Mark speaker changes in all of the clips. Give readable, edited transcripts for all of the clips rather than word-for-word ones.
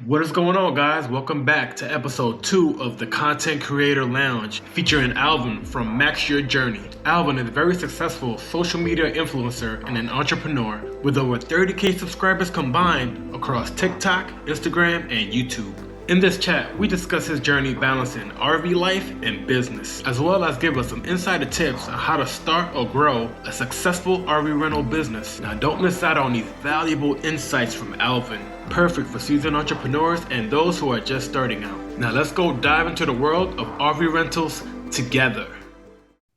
Speaker 1: What is going on, guys? Welcome back to episode 2 of the Content Creator Lounge featuring Alvin from Max Your Journey. Alvin is a very successful social media influencer and an entrepreneur with over 30K subscribers combined across TikTok, Instagram, and YouTube. In this chat, we discuss his journey balancing RV life and business, as well as give us some insider tips on how to start or grow a successful RV rental business. Now, don't miss out on these valuable insights from Alvin, perfect for seasoned entrepreneurs and those who are just starting out. Now, let's go dive into the world of RV rentals together.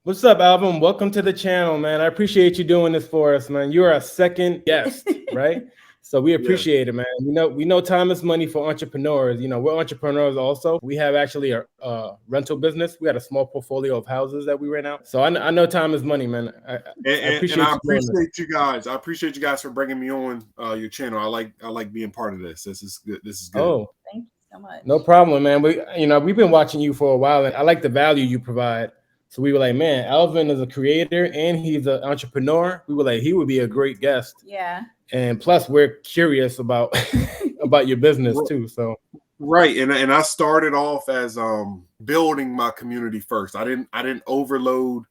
Speaker 1: What's up, Alvin? Welcome to the channel, man. I appreciate you doing this for us, man. You're our second guest, right? So we appreciate it, man. We know time is money for entrepreneurs. We're entrepreneurs also. We have actually a rental business. We got a small portfolio of houses that we rent out. So I know time is money, man. I appreciate
Speaker 2: you guys. I appreciate you guys for bringing me on your channel. I like being part of this. This is good.
Speaker 3: Oh, thank you so much.
Speaker 1: No problem, man. We've been watching you for a while, and I like the value you provide. So we were like, man, Alvin is a creator and he's an entrepreneur. We were like, he would be a great guest.
Speaker 3: Yeah.
Speaker 1: And plus, we're curious about about your business too. So
Speaker 2: right, and I started off as building my community first. I didn't overload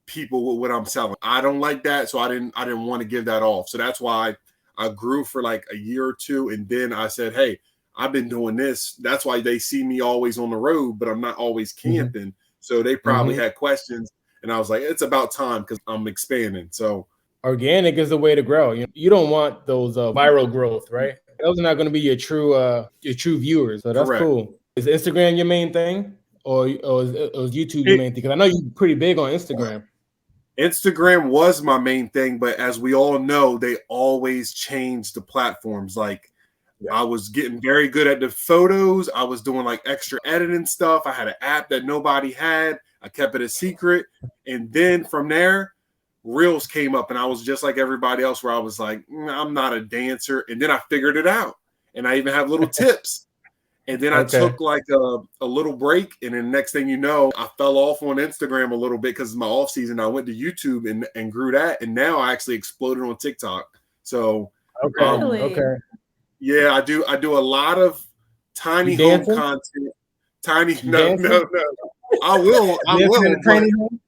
Speaker 2: people with what I'm selling. I don't like that, so I didn't want to give that off. So that's why I grew for like a year or two, and then I said, hey, I've been doing this. That's why they see me always on the road, but I'm not always camping. Mm-hmm. So they probably had questions, and I was like, it's about time because I'm expanding. So
Speaker 1: organic is the way to grow. You don't want those viral growth, right? Those are not going to be your true viewers. So that's correct. Cool. Is Instagram your main thing, or is YouTube your main thing? Because I know you're pretty big on Instagram.
Speaker 2: Instagram was my main thing, but as we all know, they always change the platforms. Like I was getting very good at the photos. I was doing like extra editing stuff. I had an app that nobody had. I kept it a secret, and then from there, Reels came up, and I was just like everybody else where I was like, I'm not a dancer. And then I figured it out, and I even have little tips. And then I took like a little break, and then next thing you know, I fell off on Instagram a little bit because it's my off season. I went to YouTube and grew that, and now I actually exploded on TikTok. So yeah, I do a lot of tiny home content. No. I will. Tiny home?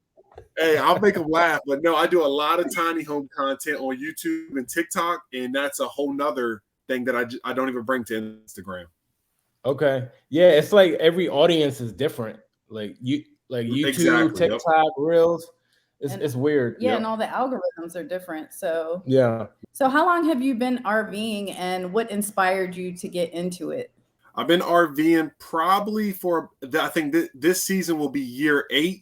Speaker 2: Hey, I'll make them laugh, but no, I do a lot of tiny home content on YouTube and TikTok, and that's a whole nother thing that I don't even bring to Instagram.
Speaker 1: Okay, yeah, it's like every audience is different. Like YouTube, TikTok, Reels, it's weird.
Speaker 3: Yeah, and all the algorithms are different. So
Speaker 1: yeah.
Speaker 3: So how long have you been RVing, and what inspired you to get into it?
Speaker 2: I've been RVing probably for I think this season will be year 8.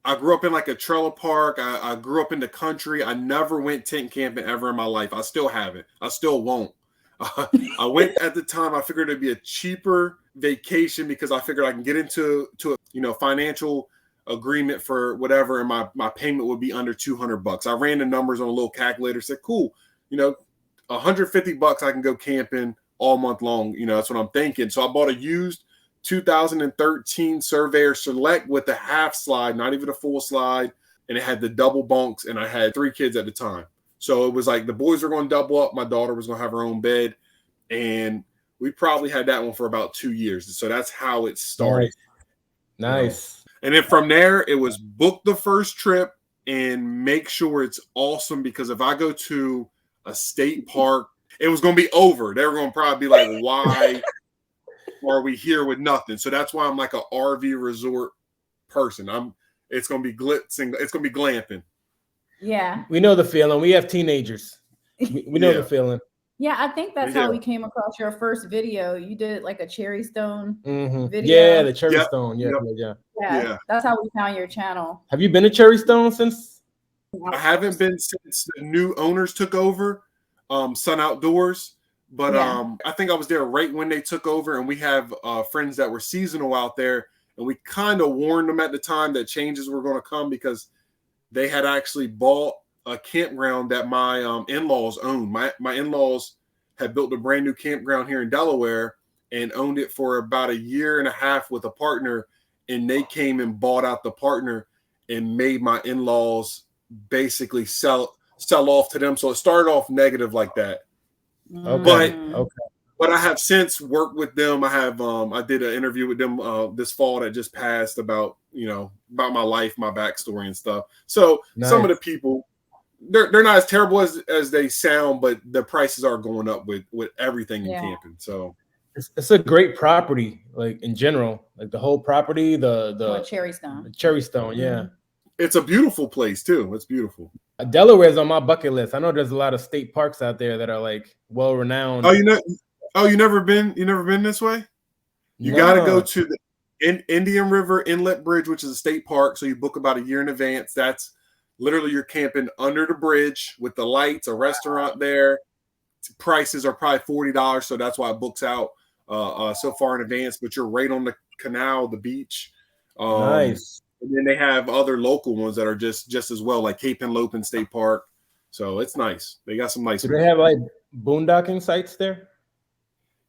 Speaker 2: I grew up in like a trailer park. I grew up in the country. I never went tent camping ever in my life. I still haven't. I still won't. I went at the time. I figured it'd be a cheaper vacation because I figured I can get into a financial agreement for whatever, and my payment would be under $200. I ran the numbers on a little calculator. Said, cool, $150 I can go camping all month long. That's what I'm thinking. So I bought a used 2013 Surveyor Select with the half slide, not even a full slide, and it had the double bunks, and I had 3 kids at the time. So it was like the boys were going to double up, my daughter was going to have her own bed, and we probably had that one for about 2 years. So that's how it started.
Speaker 1: Nice.
Speaker 2: And then from there, it was book the first trip and make sure it's awesome, because if I go to a state park, it was going to be over. They were going to probably be like, why are we here with nothing? So that's why I'm like an RV resort person. It's going to be glitzing. It's going to be glamping.
Speaker 3: Yeah.
Speaker 1: We know the feeling. We have teenagers. We know the feeling.
Speaker 3: Yeah, I think that's how we came across your first video. You did like a cherry stone video.
Speaker 1: Yeah, the cherry stone.
Speaker 3: Yeah. That's how we found your channel.
Speaker 1: Have you been to Cherry Stone since?
Speaker 2: I haven't been since the new owners took over, Sun Outdoors. But I think I was there right when they took over, and we have friends that were seasonal out there, and we kind of warned them at the time that changes were going to come because they had actually bought a campground that my in-laws owned. My in-laws had built a brand new campground here in Delaware and owned it for about a year and a half with a partner, and they came and bought out the partner and made my in-laws basically sell off to them. So it started off negative like that.
Speaker 1: Okay.
Speaker 2: But I have since worked with them. I did an interview with them this fall that just passed about about my life, my backstory and stuff. So some of the people, they're not as terrible as they sound, but the prices are going up with everything in camping. So
Speaker 1: it's a great property, like in general, like the whole property, the Cherry Stone, yeah.
Speaker 2: It's a beautiful place too. It's beautiful.
Speaker 1: Delaware is on my bucket list. I know there's a lot of state parks out there that are like well renowned.
Speaker 2: You never been this way? You got to go to the Indian River Inlet Bridge, which is a state park. So you book about a year in advance. That's literally you're camping under the bridge with the lights, a restaurant there. Prices are probably $40, so that's why it books out so far in advance. But you're right on the canal, the beach.
Speaker 1: Nice.
Speaker 2: And then they have other local ones that are just as well, like Cape Henlopen State Park. So it's nice. They got some nice.
Speaker 1: Do they have like boondocking sites there?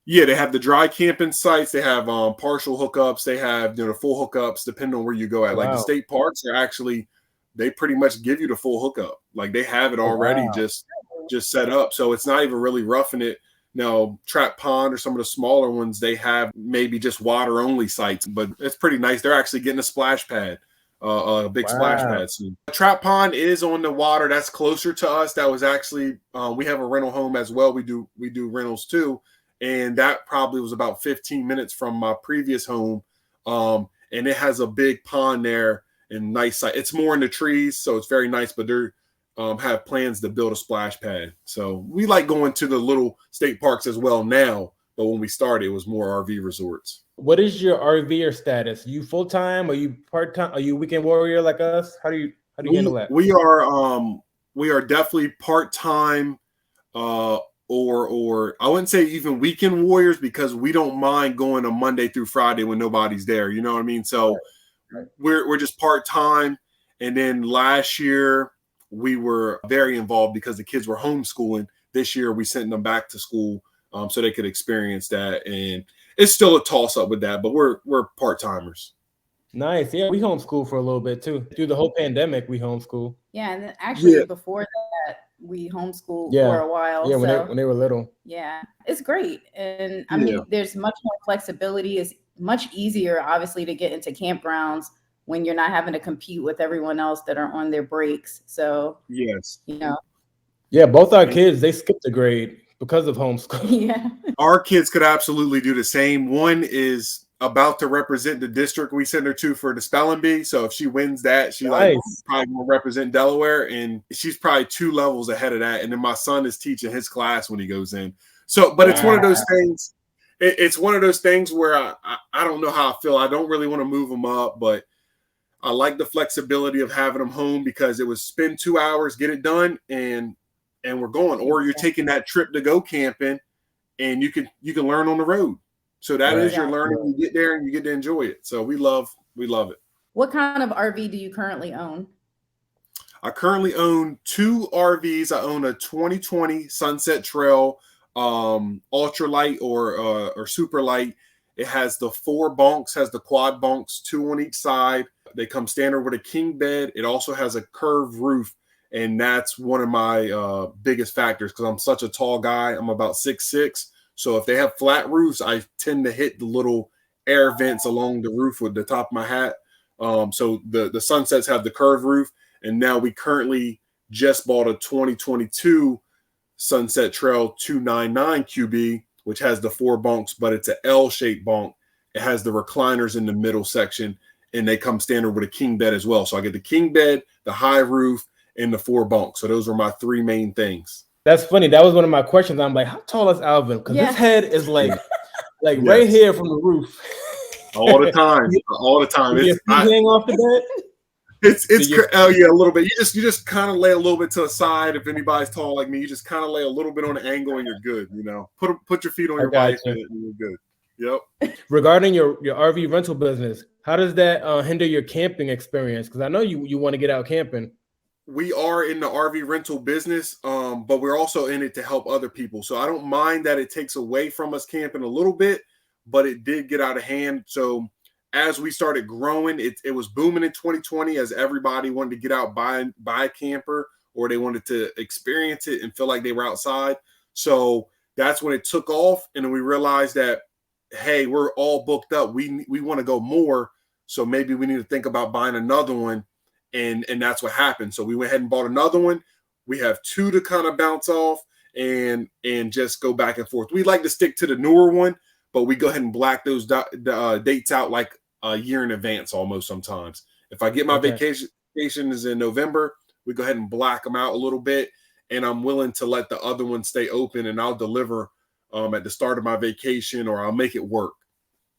Speaker 2: Yeah, they have the dry camping sites. They have partial hookups. They have the full hookups, depending on where you go at. Wow. Like the state parks are actually, they pretty much give you the full hookup. Like they have it already just set up. So it's not even really roughing it. Now, Trap Pond or some of the smaller ones, they have maybe just water only sites, but it's pretty nice. They're actually getting a splash pad, a big splash pad soon. Trap Pond is on the water. That's closer to us. That was actually we have a rental home as well. We do rentals too, and that probably was about 15 minutes from my previous home. And it has a big pond there and nice site. It's more in the trees, so it's very nice. But they're have plans to build a splash pad. So we like going to the little state parks as well now, but when we started, it was more RV resorts.
Speaker 1: What is your RVer status? You full-time? Are you part-time? Are you weekend warrior like us? How do you handle that?
Speaker 2: We are definitely part-time or I wouldn't say even weekend warriors, because we don't mind going on Monday through Friday when nobody's there. You know what I mean? So we're just part-time. And then last year, we were very involved because the kids were homeschooling. This year, we sent them back to school so they could experience that. And it's still a toss-up with that, but we're part-timers.
Speaker 1: Nice. Yeah, we homeschool for a little bit too. Through the whole pandemic, we homeschool.
Speaker 3: Yeah, and actually before that, we homeschooled for a while.
Speaker 1: Yeah, when they were little.
Speaker 3: Yeah, it's great. And I mean, there's much more flexibility. It's much easier, obviously, to get into campgrounds when you're not having to compete with everyone else that are on their breaks. So
Speaker 2: yes,
Speaker 1: yeah, both our kids, they skipped a grade because of homeschool.
Speaker 3: Yeah,
Speaker 2: our kids could absolutely do the same. One is about to represent the district we send her to for the spelling bee. So if she wins that, she probably will represent Delaware, and she's probably 2 levels ahead of that. And then my son is teaching his class when he goes in. So, but it's one of those things. It's one of those things where I don't know how I feel. I don't really want to move them up, but I like the flexibility of having them home, because it was spend 2 hours, get it done, and we're going. Or you're taking that trip to go camping, and you can learn on the road. So that is your learning. You get there and you get to enjoy it. So we love it.
Speaker 3: What kind of RV do you currently own?
Speaker 2: I currently own 2 RVs. I own a 2020 Sunset Trail ultralight or super light. It has the 4 bunks, has the quad bunks, 2 on each side. They come standard with a king bed. It also has a curved roof, and that's one of my biggest factors, because I'm such a tall guy. I'm about 6'6". So if they have flat roofs, I tend to hit the little air vents along the roof with the top of my hat. So the Sunsets have the curved roof, and now we currently just bought a 2022 Sunset Trail 299 QB, which has the 4 bunks, but it's an L-shaped bunk. It has the recliners in the middle section, and they come standard with a king bed as well. So I get the king bed, the high roof, and the 4 bunks. So those are my 3 main things.
Speaker 1: That's funny. That was one of my questions. I'm like, how tall is Alvin? Because his head is like right here from the roof.
Speaker 2: All the time. All the time.
Speaker 1: It's hang off the bed?
Speaker 2: Oh yeah, a little bit. You just kind of lay a little bit to the side. If anybody's tall like me, you just kind of lay a little bit on an angle and you're good. Put your feet on your bike and you're good. Yep.
Speaker 1: Regarding your RV rental business, how does that hinder your camping experience? Because I know you want to get out camping.
Speaker 2: We are in the RV rental business, but we're also in it to help other people. So I don't mind that it takes away from us camping a little bit, but it did get out of hand. So as we started growing, it was booming in 2020 as everybody wanted to get out, buy a camper, or they wanted to experience it and feel like they were outside. So that's when it took off. And then we realized that, hey, we're all booked up. We want to go more. So maybe we need to think about buying another one. And that's what happened. So we went ahead and bought another one. We have 2 to kind of bounce off and just go back and forth. We like to stick to the newer one, but we go ahead and black those dates out like a year in advance almost sometimes. If I get my vacation is in November, we go ahead and black them out a little bit, and I'm willing to let the other one stay open, and I'll deliver at the start of my vacation, or I'll make it work.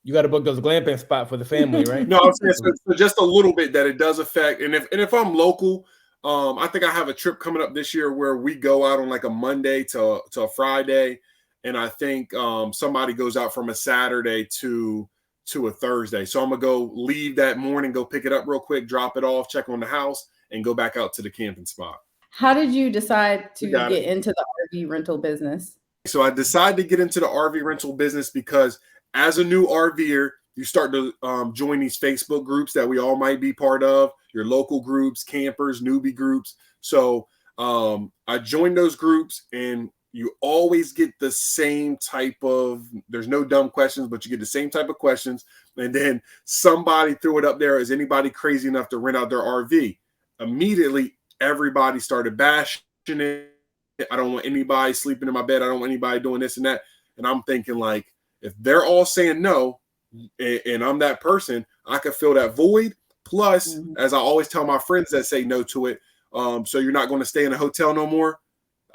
Speaker 1: You got to book those glamping spot for the family, right?
Speaker 2: No, I'm saying so just a little bit that it does affect. And if I'm local, I think I have a trip coming up this year where we go out on like a Monday to a Friday, and I think somebody goes out from a Saturday to a Thursday. So I'm gonna leave that morning, go pick it up real quick, drop it off, check on the house, and go back out to the camping spot.
Speaker 3: How did you decide to get into the RV rental business?
Speaker 2: So I decided to get into the RV rental business because as a new RVer, you start to join these Facebook groups that we all might be part of, your local groups, campers, newbie groups. So I joined those groups, and you always get the same type of, there's no dumb questions, but you get the same type of questions. And then somebody threw it up there, is anybody crazy enough to rent out their RV? Immediately, everybody started bashing it. I don't want anybody sleeping in my bed. I don't want anybody doing this and that. And I'm thinking, like, if they're all saying no, and I'm that person, I could fill that void. Plus, as I always tell my friends that say no to it, so you're not going to stay in a hotel no more.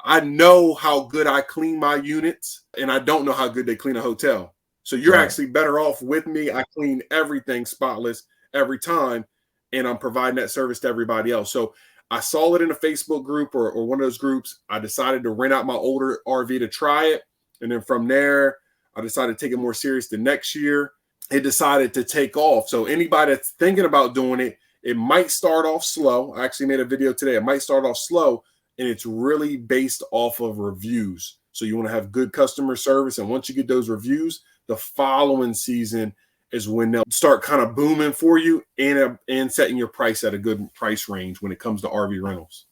Speaker 2: I know how good I clean my units, and I don't know how good they clean a hotel. So you're actually better off with me. I clean everything spotless every time, and I'm providing that service to everybody else. So I saw it in a Facebook group or one of those groups. I decided to rent out my older RV to try it. And then from there, I decided to take it more serious the next year. It decided to take off. So anybody that's thinking about doing it, it might start off slow. I actually made a video today. It might start off slow, and it's really based off of reviews. So you want to have good customer service. And once you get those reviews, the following season is when they'll start kind of booming for you and setting your price at a good price range when it comes to RV rentals.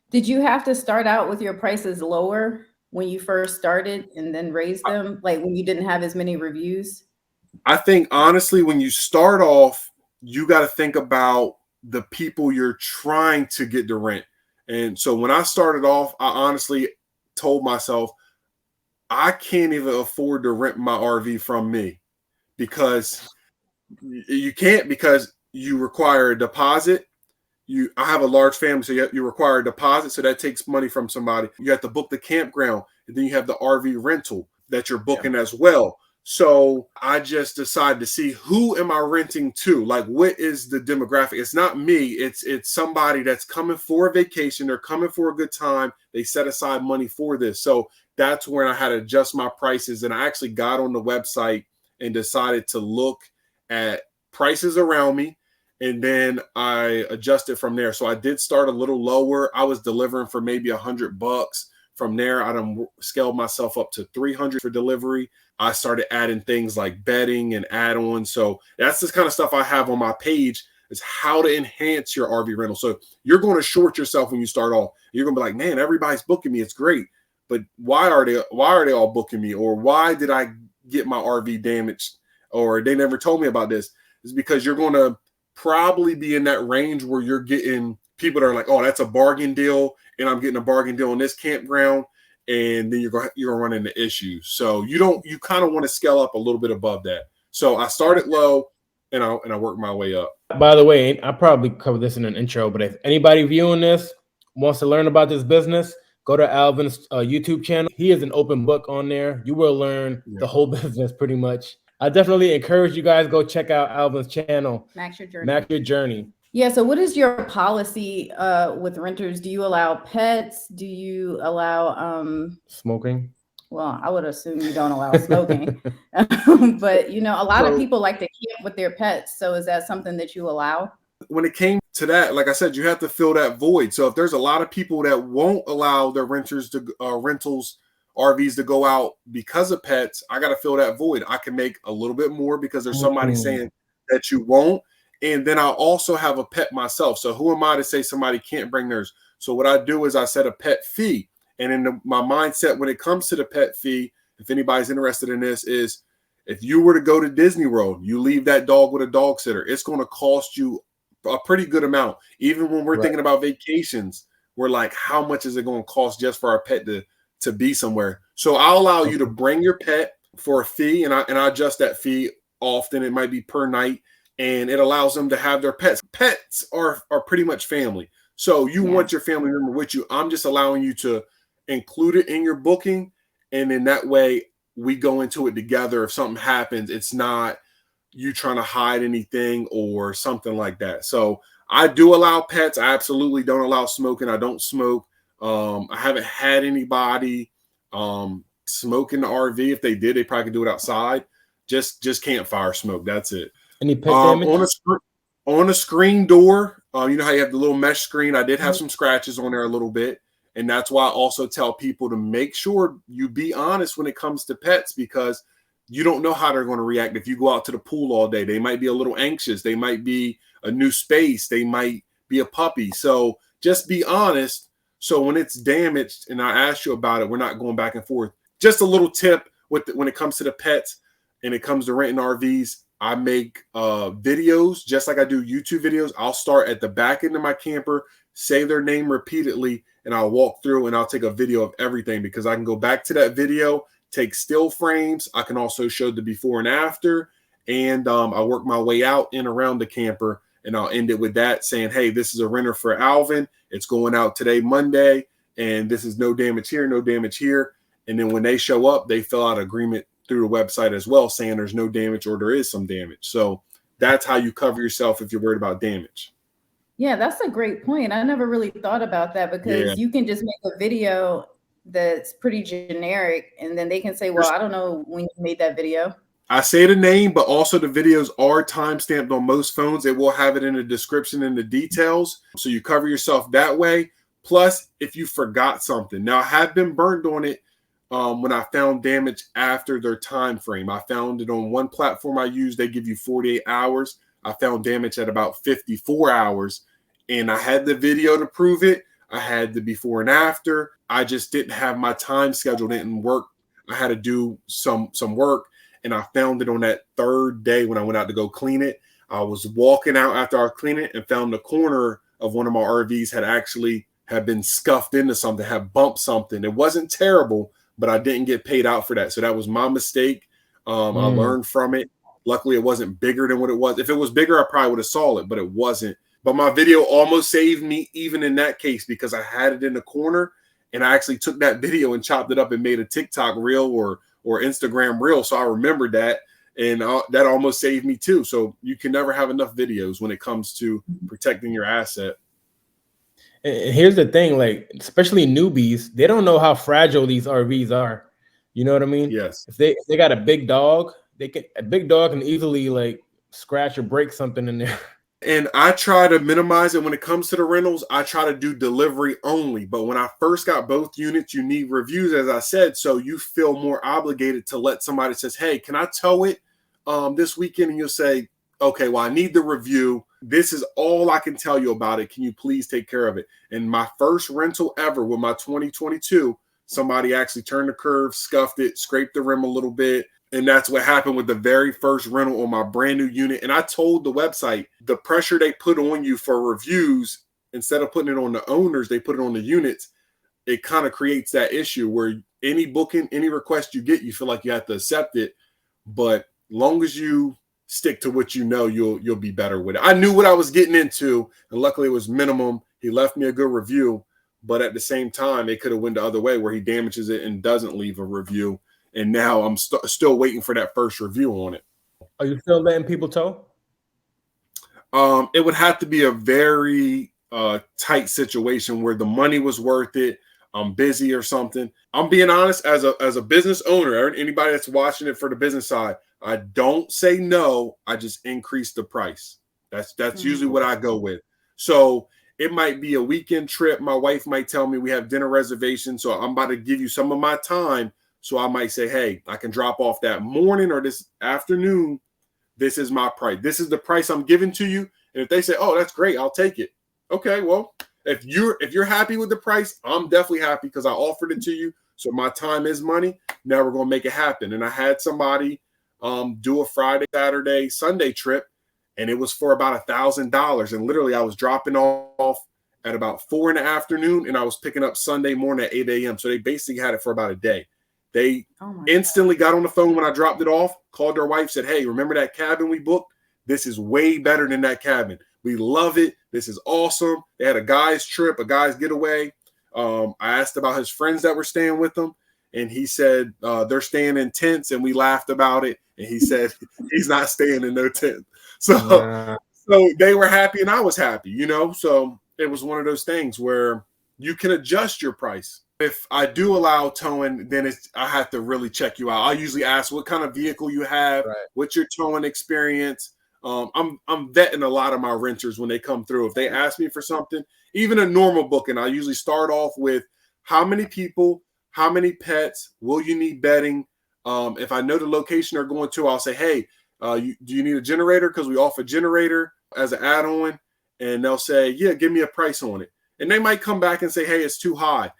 Speaker 3: Did you have to start out with your prices lower when you first started and then raise them, like when you didn't have as many reviews?
Speaker 2: I think, honestly, when you start off, you got to think about the people you're trying to get to rent. And so when I started off, I honestly told myself, I can't even afford to rent my RV from me, because you can't, because you require a deposit. I have a large family, so you require a deposit. So that takes money from somebody. You have to book the campground, and then you have the RV rental that you're booking as well. So I just decided to see, who am I renting to? Like, what is the demographic? It's not me. It's somebody that's coming for a vacation. They're coming for a good time. They set aside money for this. So that's when I had to adjust my prices. And I actually got on the website and decided to look at prices around me. And then I adjusted from there. So I did start a little lower. I was delivering for maybe $100. From there, I done scaled myself up to $300 for delivery. I started adding things like bedding and add-ons. So that's the kind of stuff I have on my page, is how to enhance your RV rental. So you're going to short yourself when you start off. You're going to be like, man, everybody's booking me. It's great. But why are they all booking me? Or why did I get my RV damaged? Or they never told me about this. It's because you're going to probably be in that range where you're getting people that are like, oh, that's a bargain deal, and I'm getting a bargain deal on this campground, and then you're going to run into issues. So you kind of want to scale up a little bit above that. So I started low, and I worked my way up.
Speaker 1: By the way, I probably covered this in an intro, but if anybody viewing this wants to learn about this business, go to Alvin's YouTube channel. He is an open book on there. You will learn the whole business pretty much. I definitely encourage you guys, go check out Alvin's channel.
Speaker 3: Max Your Journey.
Speaker 1: Max Your Journey.
Speaker 3: Yeah. So what is your policy with renters? Do you allow pets? Do you allow
Speaker 1: smoking?
Speaker 3: Well, I would assume you don't allow smoking. But, a lot of people like to camp with their pets. So is that something that you allow?
Speaker 2: When it came to that, like I said, you have to fill that void. So if there's a lot of people that won't allow their rentals RVs to go out because of pets, I got to fill that void. I can make a little bit more because there's somebody saying that you won't. And then I'll also have a pet myself. So who am I to say somebody can't bring theirs? So what I do is I set a pet fee. And in my mindset when it comes to the pet fee, if anybody's interested in this, is if you were to go to Disney World, you leave that dog with a dog sitter, it's going to cost you a pretty good amount. Even when we're thinking about vacations, we're like, how much is it going to cost just for our pet to be somewhere? So I'll allow you to bring your pet for a fee, and I adjust that fee often. It might be per night, and it allows them to have their pets. Pets are pretty much family. So you want your family member with you. I'm just allowing you to include it in your booking, and in that way we go into it together. If something happens, it's not you trying to hide anything or something like that. So I do allow pets. I absolutely don't allow smoking. I don't smoke. I haven't had anybody smoke in the RV. If they did, they probably could do it outside. Just campfire smoke. That's it.
Speaker 1: Any pet damage?
Speaker 2: On a screen door, you know how you have the little mesh screen? I did have some scratches on there a little bit. And that's why I also tell people to make sure you be honest when it comes to pets, because you don't know how they're going to react. If you go out to the pool all day, they might be a little anxious. They might be a new space. They might be a puppy. So just be honest. So when it's damaged and I ask you about it, we're not going back and forth. Just a little tip when it comes to the pets and it comes to renting RVs. I make videos just like I do YouTube videos. I'll start at the back end of my camper, say their name repeatedly, and I'll walk through and I'll take a video of everything, because I can go back to that video, take still frames. I can also show the before and after, and I work my way out and around the camper, and I'll end it with that saying, hey, this is a renter for Alvin. It's going out today, Monday, and this is no damage here, no damage here. And then when they show up, they fill out an agreement through the website as well, saying there's no damage or there is some damage. So that's how you cover yourself if you're worried about damage.
Speaker 3: Yeah, that's a great point. I never really thought about that, because you can just make a video that's pretty generic, and then they can say, well, I don't know when you made that video.
Speaker 2: I say the name, but also the videos are timestamped on most phones. It will have it in the description and the details. So you cover yourself that way. Plus, if you forgot something. Now, I have been burned on it when I found damage after their time frame. I found it on one platform I use. They give you 48 hours. I found damage at about 54 hours, and I had the video to prove it. I had the before and after. I just didn't have my time schedule. Didn't work. I had to do some work, and I found it on that third day when I went out to go clean it. I was walking out after I cleaned it and found the corner of one of my RVs had been scuffed into something, had bumped something. It wasn't terrible, but I didn't get paid out for that. So that was my mistake. I learned from it. Luckily, it wasn't bigger than what it was. If it was bigger, I probably would have saw it, but it wasn't. But my video almost saved me even in that case, because I had it in the corner, and I actually took that video and chopped it up and made a TikTok reel or Instagram reel. So I remembered that, and that almost saved me too. So you can never have enough videos when it comes to protecting your asset.
Speaker 1: And here's the thing, like, especially newbies, they don't know how fragile these RVs are. You know what I mean?
Speaker 2: Yes.
Speaker 1: If they got a big dog, a big dog can easily like scratch or break something in there.
Speaker 2: And I try to minimize it when it comes to the rentals. I try to do delivery only. But when I first got both units, you need reviews, as I said. So you feel more obligated to let somebody says, hey, can I tow it this weekend? And you'll say, okay, well, I need the review. This is all I can tell you about it. Can you please take care of it? And my first rental ever with my 2022, somebody actually turned the curve, scuffed it, scraped the rim a little bit. And that's what happened with the very first rental on my brand new unit. And I told the website, the pressure they put on you for reviews, instead of putting it on the owners, they put it on the units. It kind of creates that issue where any booking, any request you get, you feel like you have to accept it. But long as you stick to what you know, you'll be better with it. I knew what I was getting into, and luckily it was minimum. He left me a good review, but at the same time, it could have went the other way where he damages it and doesn't leave a review. And now I'm still waiting for that first review on it.
Speaker 1: Are you still letting people tow?
Speaker 2: It would have to be a very tight situation where the money was worth it. I'm busy or something. I'm being honest, as a business owner, or anybody that's watching it for the business side, I don't say no. I just increase the price. That's usually what I go with. So it might be a weekend trip. My wife might tell me we have dinner reservations, so I'm about to give you some of my time. So I might say, hey, I can drop off that morning or this afternoon. This is my price. This is the price I'm giving to you. And if they say, oh, that's great, I'll take it. Okay, well, if you're happy with the price, I'm definitely happy because I offered it to you. So my time is money. Now we're gonna make it happen. And I had somebody do a Friday, Saturday, Sunday trip, and it was for about $1,000. And literally, I was dropping off at about 4 in the afternoon, and I was picking up Sunday morning at 8 a.m. So they basically had it for about a day. They instantly got on the phone when I dropped it off, called their wife, said, "Hey, remember that cabin we booked? This is way better than that cabin. We love it. This is awesome." They had a guy's trip, a guy's getaway. I asked about his friends that were staying with them, and he said they're staying in tents, and we laughed about it. And he said he's not staying in no tent. So they were happy, and I was happy, you know. So it was one of those things where you can adjust your price. If I do allow towing, then I have to really check you out. I usually ask what kind of vehicle you have, what's your towing experience. I'm vetting a lot of my renters when they come through. If they ask me for something, even a normal booking, I usually start off with how many people, how many pets, will you need bedding? If I know the location they're going to, I'll say, "Hey, do you need a generator? Because we offer a generator as an add-on." And they'll say, "Yeah, give me a price on it." And they might come back and say, "Hey, it's too high."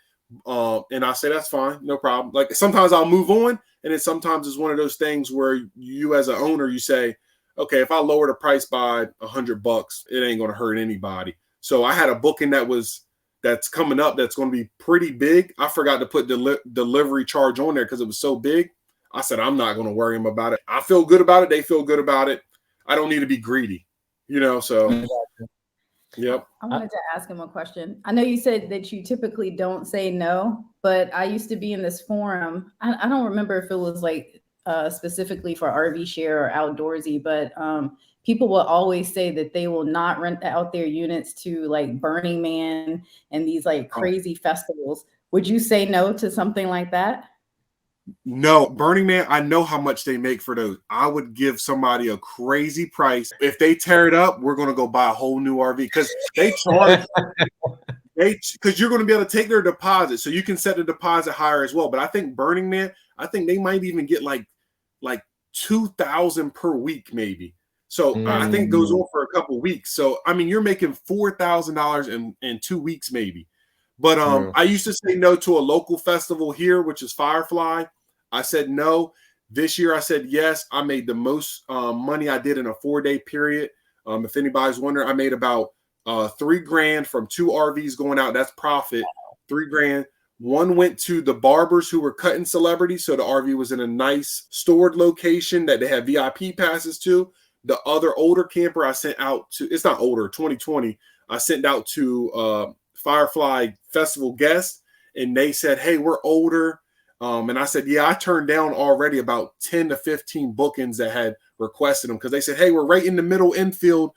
Speaker 2: And I say, "That's fine, no problem." Like sometimes I'll move on, and then sometimes it's one of those things where you as an owner, you say, "Okay, if I lower the price by $100, it ain't going to hurt anybody." So I had a booking that's coming up that's going to be pretty big. I forgot to put delivery charge on there because it was so big. I said, I'm not going to worry them about it. I feel good about it. They feel good about it. I don't need to be greedy, you know? So, yep.
Speaker 3: I wanted to ask him a question. I know you said that you typically don't say no, but I used to be in this forum. I don't remember if it was like specifically for RV share or outdoorsy, but people will always say that they will not rent out their units to like Burning Man and these like crazy festivals. Would you say no to something like that?
Speaker 2: No, Burning Man, I know how much they make for those. I would give somebody a crazy price. If they tear it up, we're going to go buy a whole new RV because they charge, because you're going to be able to take their deposit. So you can set the deposit higher as well. But I think Burning Man, I think they might even get like $2,000 per week, maybe. So I think it goes on for a couple weeks. So, I mean, you're making $4,000 in 2 weeks, maybe. But I used to say no to a local festival here, which is Firefly. I said no. This year I said yes. I made the most money I did in a 4-day period. If anybody's wondering, I made about $3,000 from 2 RVs going out. That's profit. $3,000. One went to the barbers who were cutting celebrities. So the RV was in a nice stored location that they had VIP passes to. The other older camper I sent out to, it's not older, 2020, I sent out to Firefly Festival guests, and they said, "Hey, we're older." And I said, "Yeah, I turned down already about 10 to 15 bookings that had requested them because they said, 'Hey, we're right in the middle infield.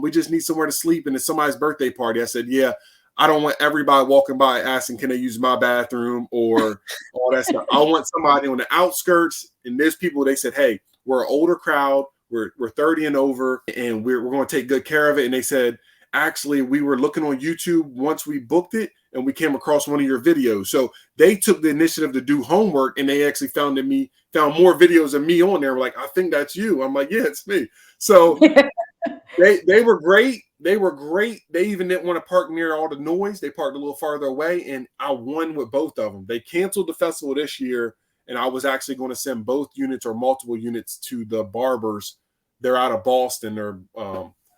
Speaker 2: We just need somewhere to sleep, and it's somebody's birthday party.'" I said, "Yeah, I don't want everybody walking by asking, 'Can they use my bathroom?' or all that stuff. I want somebody on the outskirts." And there's people, they said, "Hey, we're an older crowd. We're 30 and over, and we're going to take good care of it." And they said, "Actually, we were looking on YouTube once we booked it, and we came across one of your videos." So they took the initiative to do homework, and they actually found more videos of me on there. Like, "I think that's you." I'm like, "Yeah, it's me." So they were great. They were great. They even didn't want to park near all the noise. They parked a little farther away, and I won with both of them. They canceled the festival this year, and I was actually going to send both units or multiple units to the barbers. They're out of Boston.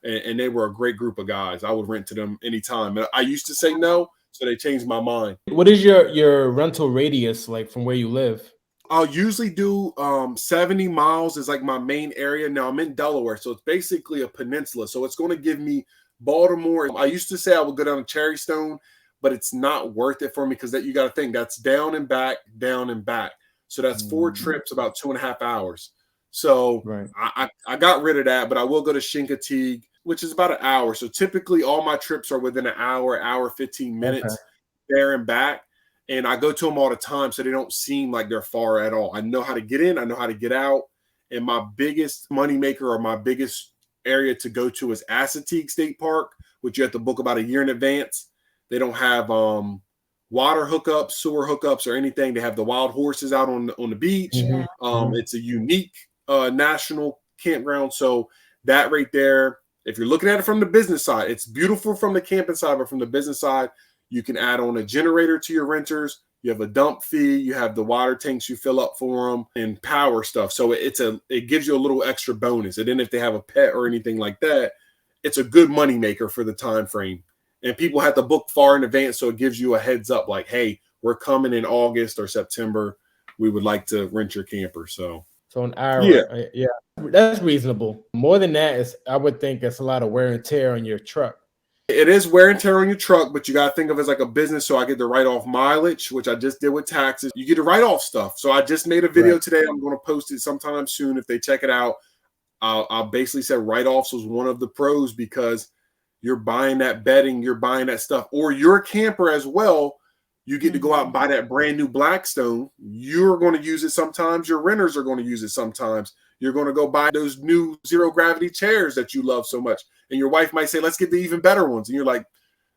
Speaker 2: And they were a great group of guys. I would rent to them anytime. And I used to say no, so they changed my mind.
Speaker 1: What is your rental radius like from where you live?
Speaker 2: I'll usually do 70 miles is like my main area. Now I'm in Delaware, so it's basically a peninsula. So it's going to give me Baltimore. I used to say I would go down to Cherrystone, but it's not worth it for me because that you got to think that's down and back, down and back. So that's 4 trips, about 2.5 hours. So I got rid of that, but I will go to Chincoteague, which is about an hour. So typically all my trips are within an hour 15 minutes there and back. And I go to them all the time, so they don't seem like they're far at all. I know how to get in. I know how to get out. And my biggest moneymaker or my biggest area to go to is Assateague State Park, which you have to book about a year in advance. They don't have water hookups, sewer hookups, or anything. They have the wild horses out on the beach. It's a unique national campground. So that right there, If you're looking at it from the business side, it's beautiful from the camping side, but from the business side, you can add on a generator to your renters. You have a dump fee. You have the water tanks you fill up for them and power stuff. So it gives you a little extra bonus. And then if they have a pet or anything like that, it's a good money maker for the time frame. And people have to book far in advance, so it gives you a heads up like, hey, we're coming in August or September. We would like to rent your camper. So
Speaker 1: an hour,
Speaker 2: yeah,
Speaker 1: that's reasonable. More than that, I would think it's a lot of wear and tear on your truck.
Speaker 2: It is wear and tear on your truck, but you got to think of it as like a business. So I get to write off mileage, which I just did with taxes. You get to write off stuff. So I just made a video today. I'm going to post it sometime soon. If they check it out, I'll basically say write-offs was one of the pros, because you're buying that bedding, you're buying that stuff, or your camper as well. You get to go out and buy that brand new Blackstone. You're going to use it sometimes. Your renters are going to use it sometimes. You're going to go buy those new zero gravity chairs that you love so much. And your wife might say, let's get the even better ones. And you're like,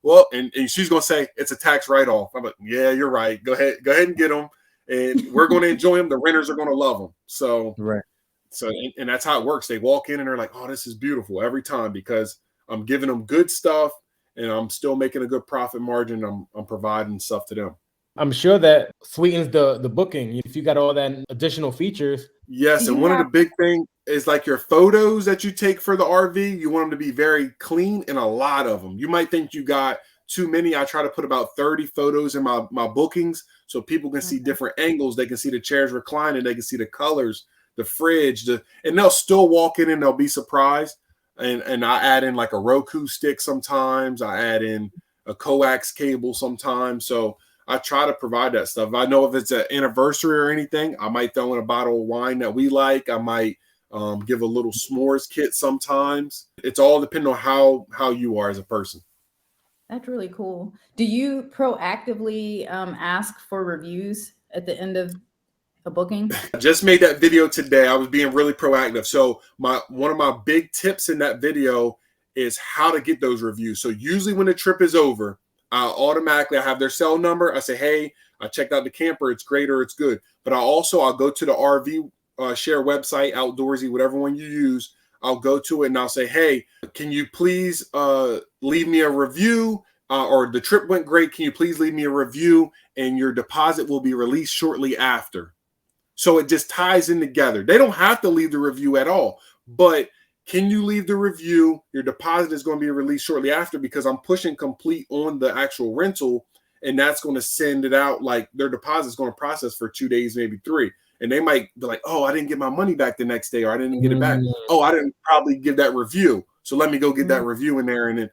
Speaker 2: well, and she's going to say, it's a tax write-off. I'm like, yeah, you're right. Go ahead and get them. And we're going to enjoy them. The renters are going to love them. So, and that's how it works. They walk in and they're like, oh, this is beautiful every time, because I'm giving them good stuff and I'm still making a good profit margin. I'm providing stuff to them.
Speaker 1: I'm sure that sweetens the booking if you got all that additional features.
Speaker 2: Yes, and one of the big things is like your photos that you take for the RV. You want them to be very clean, and a lot of them. You might think you got too many. I try to put about 30 photos in my bookings so people can see different angles. They can see the chairs reclining. They can see the colors, the fridge, and they'll still walk in and they'll be surprised. And I add in like a Roku stick sometimes. I add in a coax cable sometimes. So I try to provide that stuff. If I know if it's an anniversary or anything, I might throw in a bottle of wine that we like. I might give a little s'mores kit sometimes. It's all depending on how you are as a person.
Speaker 3: That's really cool. Do you proactively ask for reviews at the end of a booking?
Speaker 2: I just made that video today. I was being really proactive. So one of my big tips in that video is how to get those reviews. So usually when the trip is over, I have their cell number. I say, hey, I checked out the camper. It's great or it's good. But I'll go to the RV share website, Outdoorsy, whatever one you use. I'll go to it and I'll say, hey, can you please leave me a review? Or the trip went great. Can you please leave me a review? And your deposit will be released shortly after. So it just ties in together. They don't have to leave the review at all. But can you leave the review? Your deposit is going to be released shortly after, because I'm pushing complete on the actual rental, and that's going to send it out. Like their deposit is going to process for 2 days, maybe 3. And they might be like, oh, I didn't get my money back the next day, or I didn't get it back. Oh, I didn't probably give that review. So let me go get that review in there.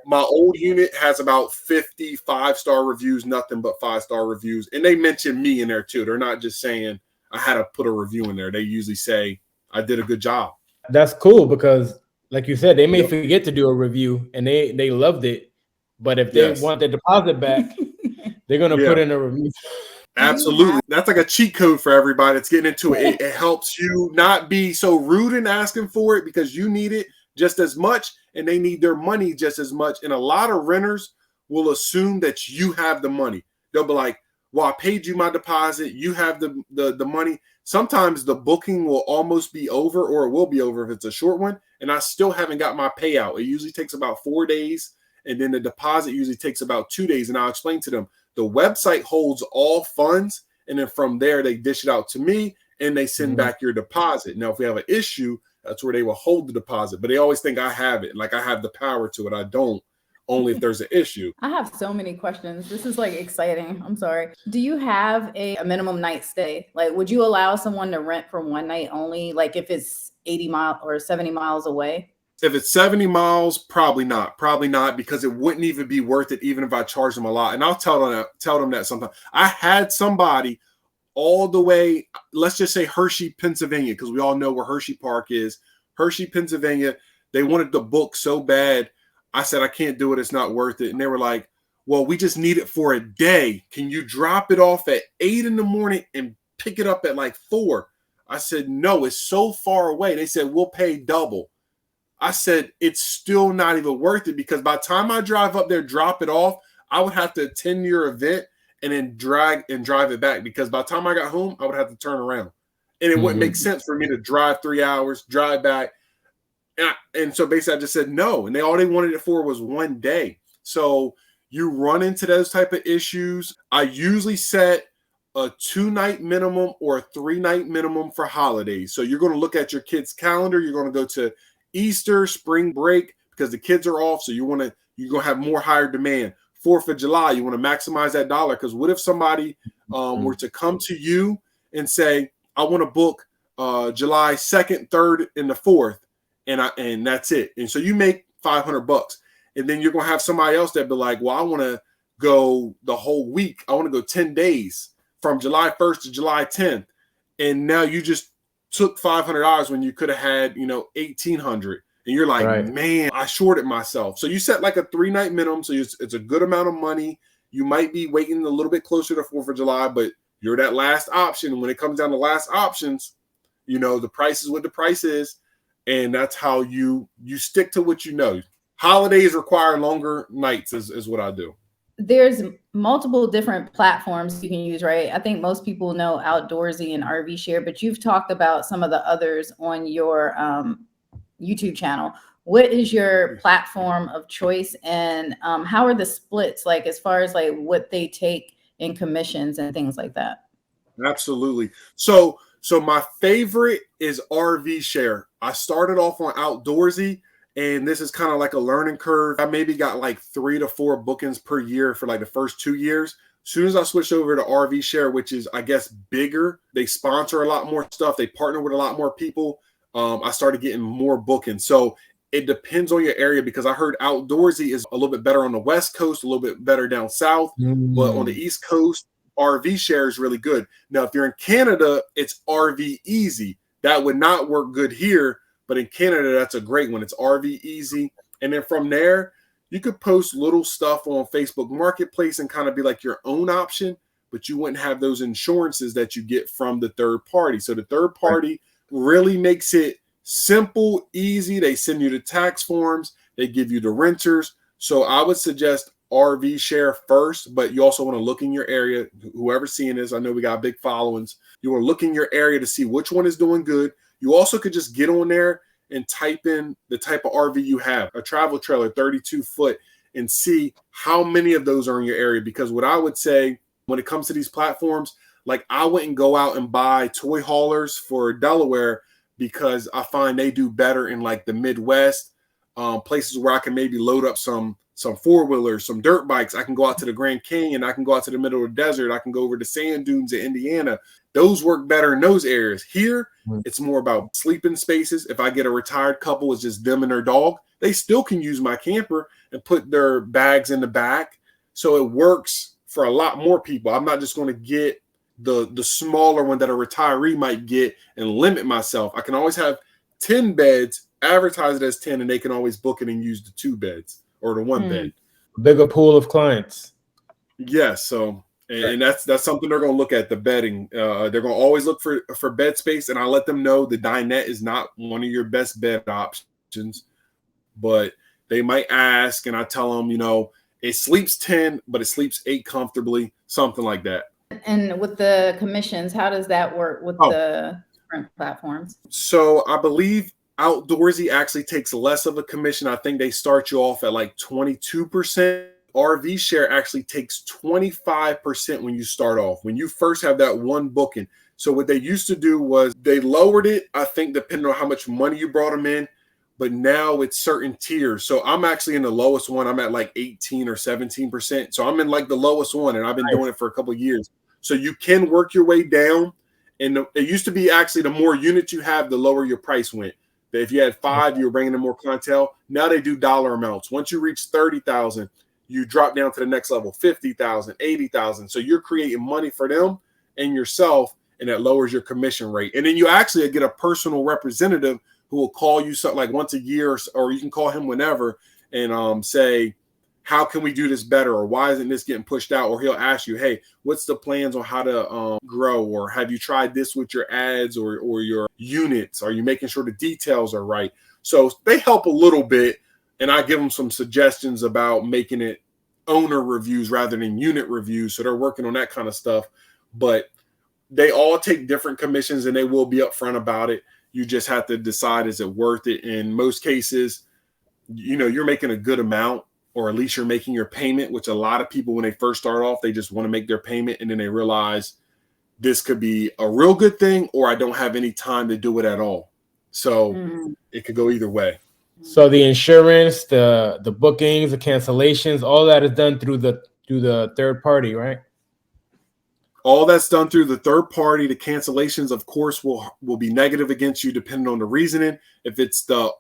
Speaker 2: My old unit has about 50 5-star reviews, nothing but 5-star reviews. And they mention me in there too. They're not just saying I had to put a review in there. They usually say I did a good job.
Speaker 1: That's cool, because like you said, they may forget to do a review and they loved it. But if they want their deposit back, they're going to put in a review.
Speaker 2: Absolutely. That's like a cheat code for everybody that's getting into it. It helps you not be so rude in asking for it, because you need it just as much and they need their money just as much. And a lot of renters will assume that you have the money. They'll be like, well, I paid you my deposit. You have the money. Sometimes the booking will almost be over, or it will be over if it's a short one, and I still haven't got my payout. It usually takes about 4 days, and then the deposit usually takes about 2 days. And I'll explain to them, the website holds all funds, and then from there they dish it out to me and they send back your deposit. Now, if we have an issue, that's where they will hold the deposit, but they always think I have it, like I have the power to it. I don't. Only if there's an issue.
Speaker 3: I have so many questions. This is like exciting. I'm sorry. Do you have a minimum night stay? Like, would you allow someone to rent for one night only? Like if it's 80 miles or 70 miles away?
Speaker 2: If it's 70 miles, probably not, because it wouldn't even be worth it, even if I charge them a lot. And I'll tell them that sometimes. I had somebody all the way, let's just say Hershey, Pennsylvania, because we all know where Hershey Park is. Hershey, Pennsylvania. They wanted to book so bad. I said, I can't do it. It's not worth it. And they were like, well, we just need it for a day. Can you drop it off at 8 in the morning and pick it up at like 4? I said, no, it's so far away. They said, we'll pay double. I said, it's still not even worth it, because by the time I drive up there, drop it off, I would have to attend your event and then drive it back, because by the time I got home, I would have to turn around. And it wouldn't make sense for me to drive 3 hours, drive back. And so basically I just said no. And all they wanted it for was 1 day. So you run into those type of issues. I usually set a 2-night minimum or a 3-night minimum for holidays. So you're going to look at your kids' calendar. You're going to go to Easter, spring break, because the kids are off. So you're going to have more higher demand. 4th of July, you want to maximize that dollar. Because what if somebody were to come to you and say, I want to book July 2nd, 3rd, and the 4th, and that's it. And so you make $500. And then you're going to have somebody else that be like, well, I want to go the whole week. I want to go 10 days from July 1st to July 10th. And now you just took $500 when you could have had, $1,800. And you're like, man, I shorted myself. So you set like a 3-night minimum. So it's a good amount of money. You might be waiting a little bit closer to 4th of July, but you're that last option. And when it comes down to last options, the price is what the price is. And that's how you stick to what you know. Holidays require longer nights is what I do.
Speaker 3: There's multiple different platforms you can use, right? I think most people know Outdoorsy and RV Share, but you've talked about some of the others on your YouTube channel. What is your platform of choice, and how are the splits, like as far as like what they take in commissions and things like that?
Speaker 2: Absolutely. So my favorite is RV Share. I started off on Outdoorsy, and this is kind of like a learning curve. I maybe got like 3 to 4 bookings per year for like the first 2 years. As soon as I switched over to RV Share, which is, I guess, bigger, they sponsor a lot more stuff. They partner with a lot more people. I started getting more bookings. So it depends on your area, because I heard Outdoorsy is a little bit better on the West Coast, a little bit better down south, but on the East Coast, RV Share is really good. Now, if you're in Canada, it's RV Easy. That would not work good here, but in Canada, that's a great one. It's RV Easy. And then from there, you could post little stuff on Facebook Marketplace and kind of be like your own option, but you wouldn't have those insurances that you get from the third party. So the third party really makes it simple, easy. They send you the tax forms. They give you the renters. So I would suggest RV Share first, but you also want to look in your area. Whoever's seeing this, I know we got big followings. You want to look in your area to see which one is doing good. You also could just get on there and type in the type of RV you have, a travel trailer, 32 foot, and see how many of those are in your area. Because what I would say when it comes to these platforms, like I wouldn't go out and buy toy haulers for Delaware, because I find they do better in like the Midwest, places where I can maybe load up some 4-wheelers, some dirt bikes. I can go out to the Grand Canyon. I can go out to the middle of the desert. I can go over to sand dunes in Indiana. Those work better in those areas. Here, it's more about sleeping spaces. If I get a retired couple, it's just them and their dog. They still can use my camper and put their bags in the back. So it works for a lot more people. I'm not just going to get the smaller one that a retiree might get and limit myself. I can always have 10 beds, advertise it as 10, and they can always book it and use the 2 beds or the 1 bed.
Speaker 1: Bigger pool of clients.
Speaker 2: Yes. So, and that's something they're going to look at, the bedding. They're going to always look for bed space. And I let them know the dinette is not one of your best bed options, but they might ask, and I tell them, it sleeps 10, but it sleeps 8 comfortably, something like that.
Speaker 3: And with the commissions, how does that work with the different platforms? So
Speaker 2: I believe Outdoorsy actually takes less of a commission. I think they start you off at like 22%. RV Share actually takes 25% when you start off, when you first have that one booking. So what they used to do was they lowered it, I think, depending on how much money you brought them in. But now it's certain tiers. So I'm actually in the lowest one. I'm at like 18 or 17%. So I'm in like the lowest one, and I've been doing it for a couple of years. So you can work your way down. And it used to be actually the more units you have, the lower your price went. If you had 5, you were bringing in more clientele. Now they do dollar amounts. Once you reach 30,000, you drop down to the next level, 50,000, 80,000. So you're creating money for them and yourself, and that lowers your commission rate. And then you actually get a personal representative who will call you something like once a year, or you can call him whenever and say, how can we do this better? Or why isn't this getting pushed out? Or he'll ask you, hey, what's the plans on how to grow? Or have you tried this with your ads or your units? Are you making sure the details are right? So they help a little bit. And I give them some suggestions about making it owner reviews rather than unit reviews. So they're working on that kind of stuff. But they all take different commissions, and they will be upfront about it. You just have to decide, is it worth it? In most cases, you're making a good amount, or at least you're making your payment, which a lot of people, when they first start off, they just want to make their payment. And then they realize this could be a real good thing, or I don't have any time to do it at all. So it could go either way.
Speaker 1: So the insurance, the bookings, the cancellations, all that is done through the third party, right?
Speaker 2: All that's done through the third party. The cancellations, of course, will be negative against you depending on the reasoning. If it's the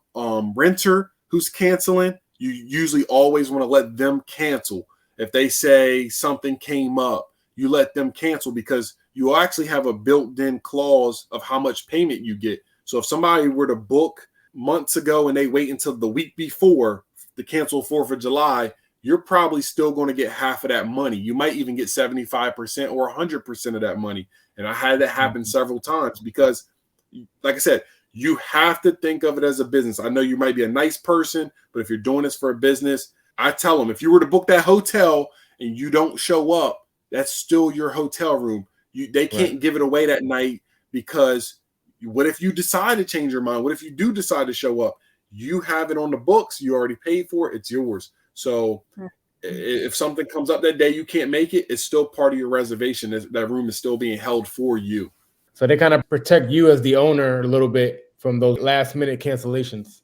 Speaker 2: renter who's canceling, you usually always want to let them cancel. If they say something came up, you let them cancel, because you actually have a built-in clause of how much payment you get. So if somebody were to book months ago and they wait until the week before to cancel 4th of July, you're probably still going to get half of that money. You might even get 75% or 100% of that money. And I had that happen several times because, like I said, you have to think of it as a business. I know you might be a nice person, but if you're doing this for a business, I tell them, if you were to book that hotel and you don't show up, that's still your hotel room. They can't give it away that night, because what if you decide to change your mind? What if you do decide to show up? You have it on the books. You already paid for it. It's yours. So if something comes up that day, you can't make it, it's still part of your reservation. That room is still being held for you.
Speaker 1: So they kind of protect you as the owner a little bit from those last minute cancellations.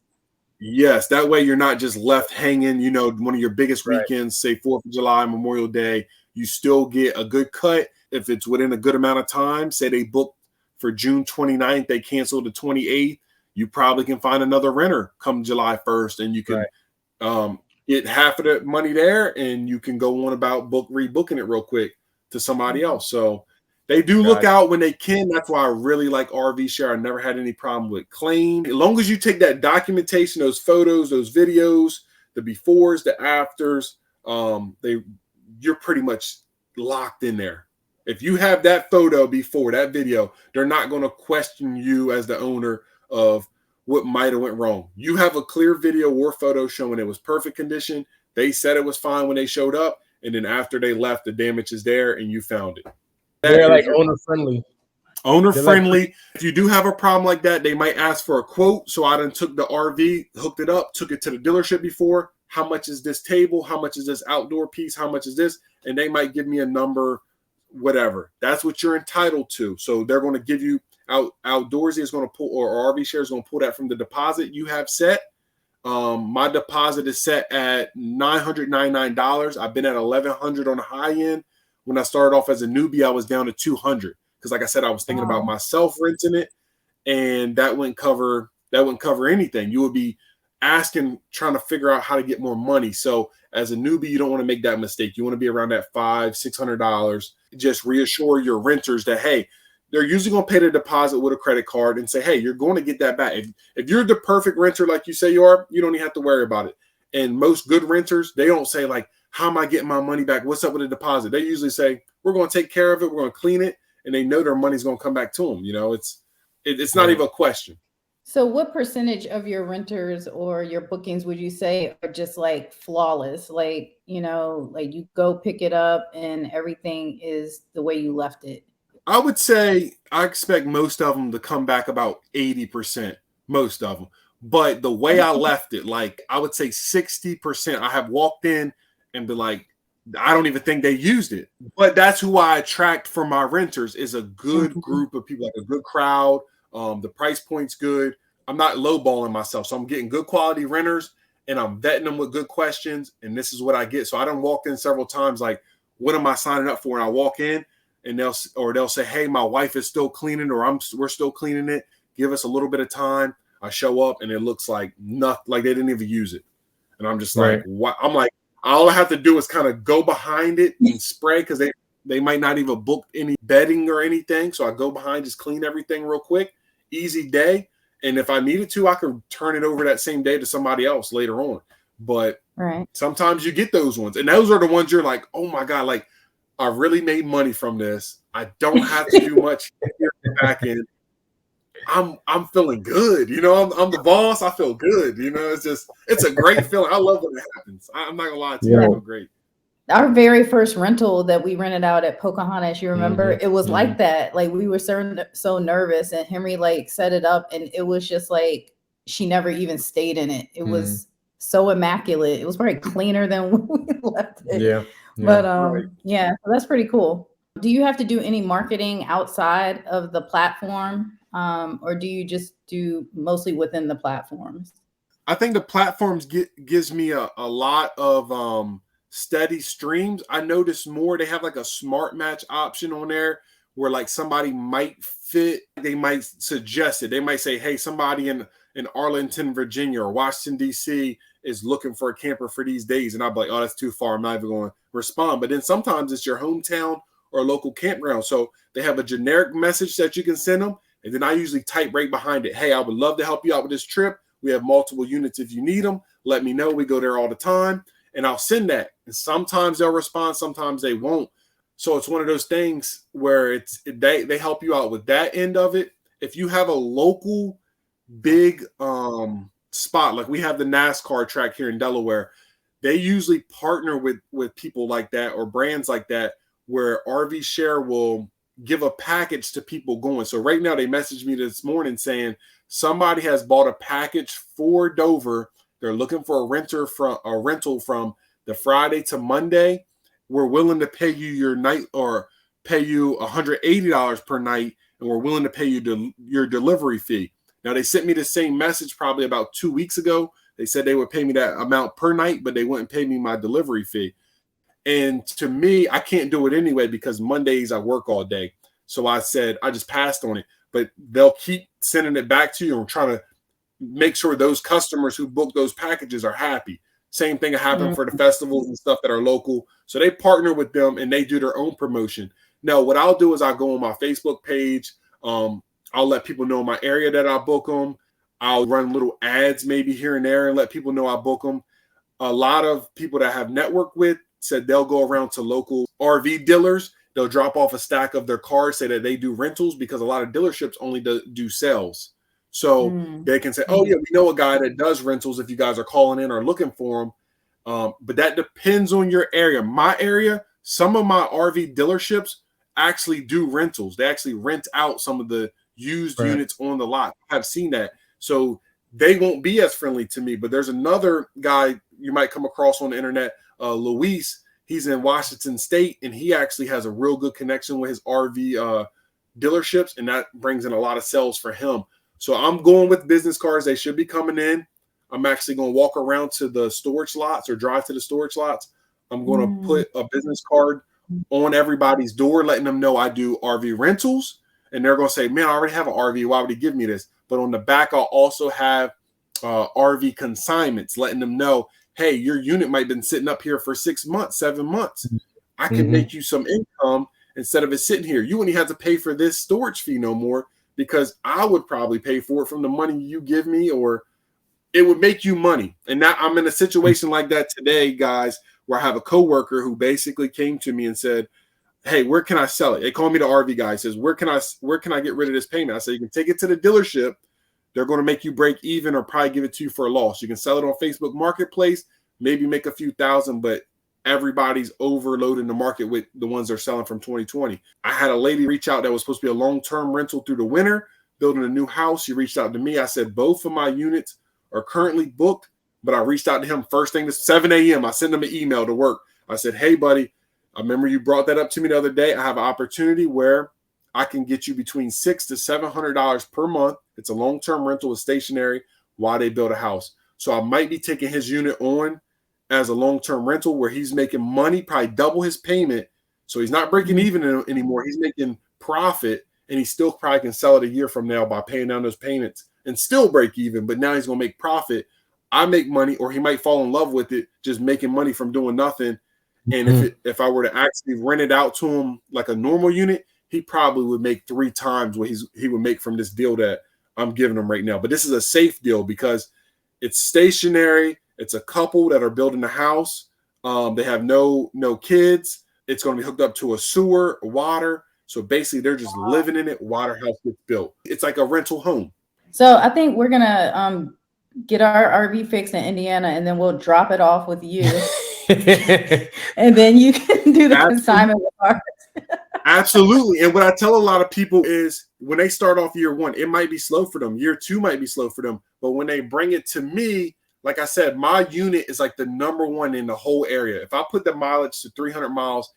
Speaker 2: Yes, that way you're not just left hanging. One of your biggest weekends, say 4th of July, Memorial Day, you still get a good cut. If it's within a good amount of time, say they booked for June 29th, they canceled the 28th, you probably can find another renter come July 1st, and you can get half of the money there, and you can go on about rebooking it real quick to somebody else. So they do look out when they can. That's why I really like RV Share. I never had any problem with claim. As long as you take that documentation, those photos, those videos, the befores, the afters, you're pretty much locked in there. If you have that photo before that video, they're not going to question you as the owner of what might have went wrong. You have a clear video or photo showing it was perfect condition. They said it was fine when they showed up, and then after they left, the damage is there, and you found it.
Speaker 1: They're like owner friendly.
Speaker 2: Owner friendly. If you do have a problem like that, they might ask for a quote. So I done took the RV, hooked it up, took it to the dealership before. How much is this table? How much is this outdoor piece? How much is this? And they might give me a number, whatever. That's what you're entitled to. So they're going to give you Outdoorsy is going to pull, or RV Share is going to pull that from the deposit you have set. My deposit is set at $999. I've been at $1,100 on the high end. When I started off as a newbie, I was down to $200 because, like I said, I was thinking about myself renting it, and that wouldn't cover anything. You would be asking, trying to figure out how to get more money. So as a newbie, you don't want to make that mistake. You want to be around that $500-$600. Just reassure your renters that, hey, they're usually going to pay the deposit with a credit card and say, hey, you're going to get that back. If you're the perfect renter like you say you are, you don't even have to worry about it. And most good renters, they don't say like, how am I getting my money back? What's up with the deposit? They usually say, we're going to take care of it. We're going to clean it. And they know their money's going to come back to them. It's not even a question.
Speaker 3: So what percentage of your renters or your bookings would you say are just like flawless? Like, like you go pick it up and everything is the way you left it?
Speaker 2: I would say I expect most of them to come back about 80%, most of them. But the way I left it, like I would say 60%, I have walked in and been like, I don't even think they used it. But that's who I attract for my renters, is a good group of people, like a good crowd. The price point's good. I'm not lowballing myself. So I'm getting good quality renters, and I'm vetting them with good questions. And this is what I get. So I done walked in several times like, what am I signing up for? And I walk in and they'll say, hey, my wife is still cleaning, or we're still cleaning it. Give us a little bit of time. I show up and it looks like nothing, like they didn't even use it. And I'm just like, what? I'm like, all I have to do is kind of go behind it and spray, because they might not even book any bedding or anything. So I go behind, just clean everything real quick, easy day. And if I needed to, I could turn it over that same day to somebody else later on. But sometimes you get those ones. And those are the ones you're like, oh my God, like I really made money from this. I don't have to do much here back end. I'm feeling good. I'm the boss. I feel good. It's a great feeling. I love when it happens. I'm not gonna lie to you. I feel great.
Speaker 3: our very first rental that we rented out at Pocahontas, you remember? It was like that. Like we were so nervous, and Henry like set it up, and it was just like she never even stayed in it. It was so immaculate. It was probably cleaner than when we left it.
Speaker 4: Yeah.
Speaker 3: But yeah, so that's pretty cool. Do you have to do any marketing outside of the platform, or do you just do mostly within the platforms?
Speaker 2: I think the platforms gives me a lot of steady streams. I notice more. They have like a smart match option on there where like somebody might fit. They might suggest it. They might say, hey, somebody in Arlington, Virginia or Washington, D.C. is looking for a camper for these days. And I'll be like, oh, that's too far. I'm not even going to respond. But then sometimes it's your hometown or a local campground. So they have a generic message that you can send them. And then I usually type right behind it, hey, I would love to help you out with this trip. We have multiple units if you need them. Let me know. We go there all the time. And I'll send that. And sometimes they'll respond. Sometimes they won't. So it's one of those things where they help you out with that end of it. If you have a local big spot, like we have the NASCAR track here in Delaware, they usually partner with people like that or brands like that where RV Share will give a package to people going. So right now they messaged me this morning saying somebody has bought a package for Dover. They're looking for a rental from the Friday to Monday. We're willing to pay you your night or pay you $180 per night, and we're willing to pay you your delivery fee. Now they sent me the same message probably about 2 weeks ago. They said they would pay me that amount per night, but they wouldn't pay me my delivery fee. And to me, I can't do it anyway because Mondays I work all day. So I said, I just passed on it. But they'll keep sending it back to you and trying to make sure those customers who book those packages are happy. Same thing happened for the festivals and stuff that are local. So they partner with them and they do their own promotion. Now, what I'll do is I'll go on my Facebook page. I'll let people know my area that I book them. I'll run little ads maybe here and there and let people know I book them. A lot of people that I have networked with said they'll go around to local RV dealers. They'll drop off a stack of their cars, say that they do rentals because a lot of dealerships only do sales. So they can say, oh, yeah, we know a guy that does rentals if you guys are calling in or looking for them. But that depends on your area. My area, some of my RV dealerships actually do rentals. They actually rent out some of the used units on the lot. I've seen that. So they won't be as friendly to me. But there's another guy you might come across on the internet, Luis. He's in Washington State, and he actually has a real good connection with his RV dealerships, and that brings in a lot of sales for him. So I'm going with business cards. They should be coming in. I'm actually going to walk around to the storage lots or drive to the storage lots. I'm going to put a business card on everybody's door, letting them know I do RV rentals. And they're going to say, man, I already have an RV. Why would he give me this? But on the back, I'll also have RV consignments, letting them know, hey, your unit might have been sitting up here for 6 months, 7 months. I can make you some income instead of it sitting here. You wouldn't have to pay for this storage fee no more because I would probably pay for it from the money you give me, or it would make you money. And now I'm in a situation like that today, guys, where I have a coworker who basically came to me and said, hey, where can I sell it? They call me the RV guy. He says, where can I get rid of this payment? I said, you can take it to the dealership. They're going to make you break even or probably give it to you for a loss. You can sell it on Facebook Marketplace, maybe make a few thousand, but everybody's overloading the market with the ones they're selling from 2020. I had a lady reach out that was supposed to be a long-term rental through the winter, building a new house. She reached out to me. I said, both of my units are currently booked, but I reached out to him first thing to 7 a.m. I sent him an email to work. I said, hey, buddy, I remember you brought that up to me the other day. I have an opportunity where I can get you between $600 to $700 per month. It's a long-term rental with stationary while they build a house. So I might be taking his unit on as a long-term rental where he's making money, probably double his payment. So he's not breaking even anymore. He's making profit, and he still probably can sell it a year from now by paying down those payments and still break even. But now he's going to make profit. I make money, or he might fall in love with it, just making money from doing nothing. And if I were to actually rent it out to him like a normal unit, he probably would make 3 times what he would make from this deal that I'm giving him right now. But this is a safe deal because it's stationary. It's a couple that are building a house. They have no kids. It's going to be hooked up to a sewer, water. So basically, they're just living in it. Water house gets built. It's like a rental home.
Speaker 3: So I think we're gonna get our RV fixed in Indiana, and then we'll drop it off with you. and then you can do the consignment with ours.
Speaker 2: Absolutely. And what I tell a lot of people is when they start off year one, it might be slow for them. Year two might be slow for them. But when they bring it to me, like I said, my unit is like the number one in the whole area. If I put the mileage to 300 miles,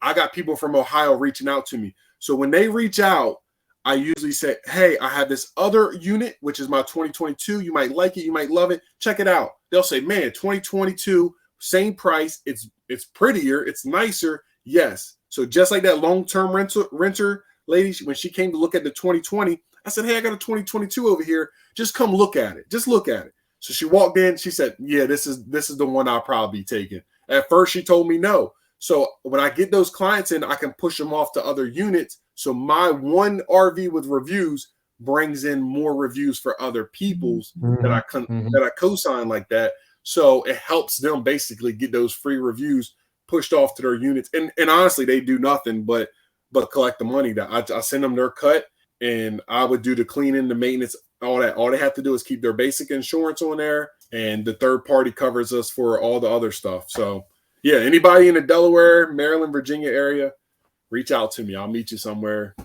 Speaker 2: I got people from Ohio reaching out to me. So when they reach out, I usually say, hey, I have this other unit, which is my 2022. You might like it. You might love it. Check it out. They'll say, man, 2022, same price. It's prettier. It's nicer. Yes. So just like that long-term renter lady, when she came to look at the 2020, I said, hey, I got a 2022 over here. Just come look at it. Just look at it. So she walked in. She said, yeah, this is the one I'll probably be taking. At first, she told me no. So when I get those clients in, I can push them off to other units. So my one RV with reviews brings in more reviews for other people's that I co-sign like that. So it helps them basically get those free reviews pushed off to their units. And honestly, they do nothing but collect the money. That I send them their cut, and I would do the cleaning, the maintenance, all that. All they have to do is keep their basic insurance on there, and the third party covers us for all the other stuff. So yeah, anybody in the Delaware, Maryland, Virginia area, reach out to me. I'll meet you somewhere.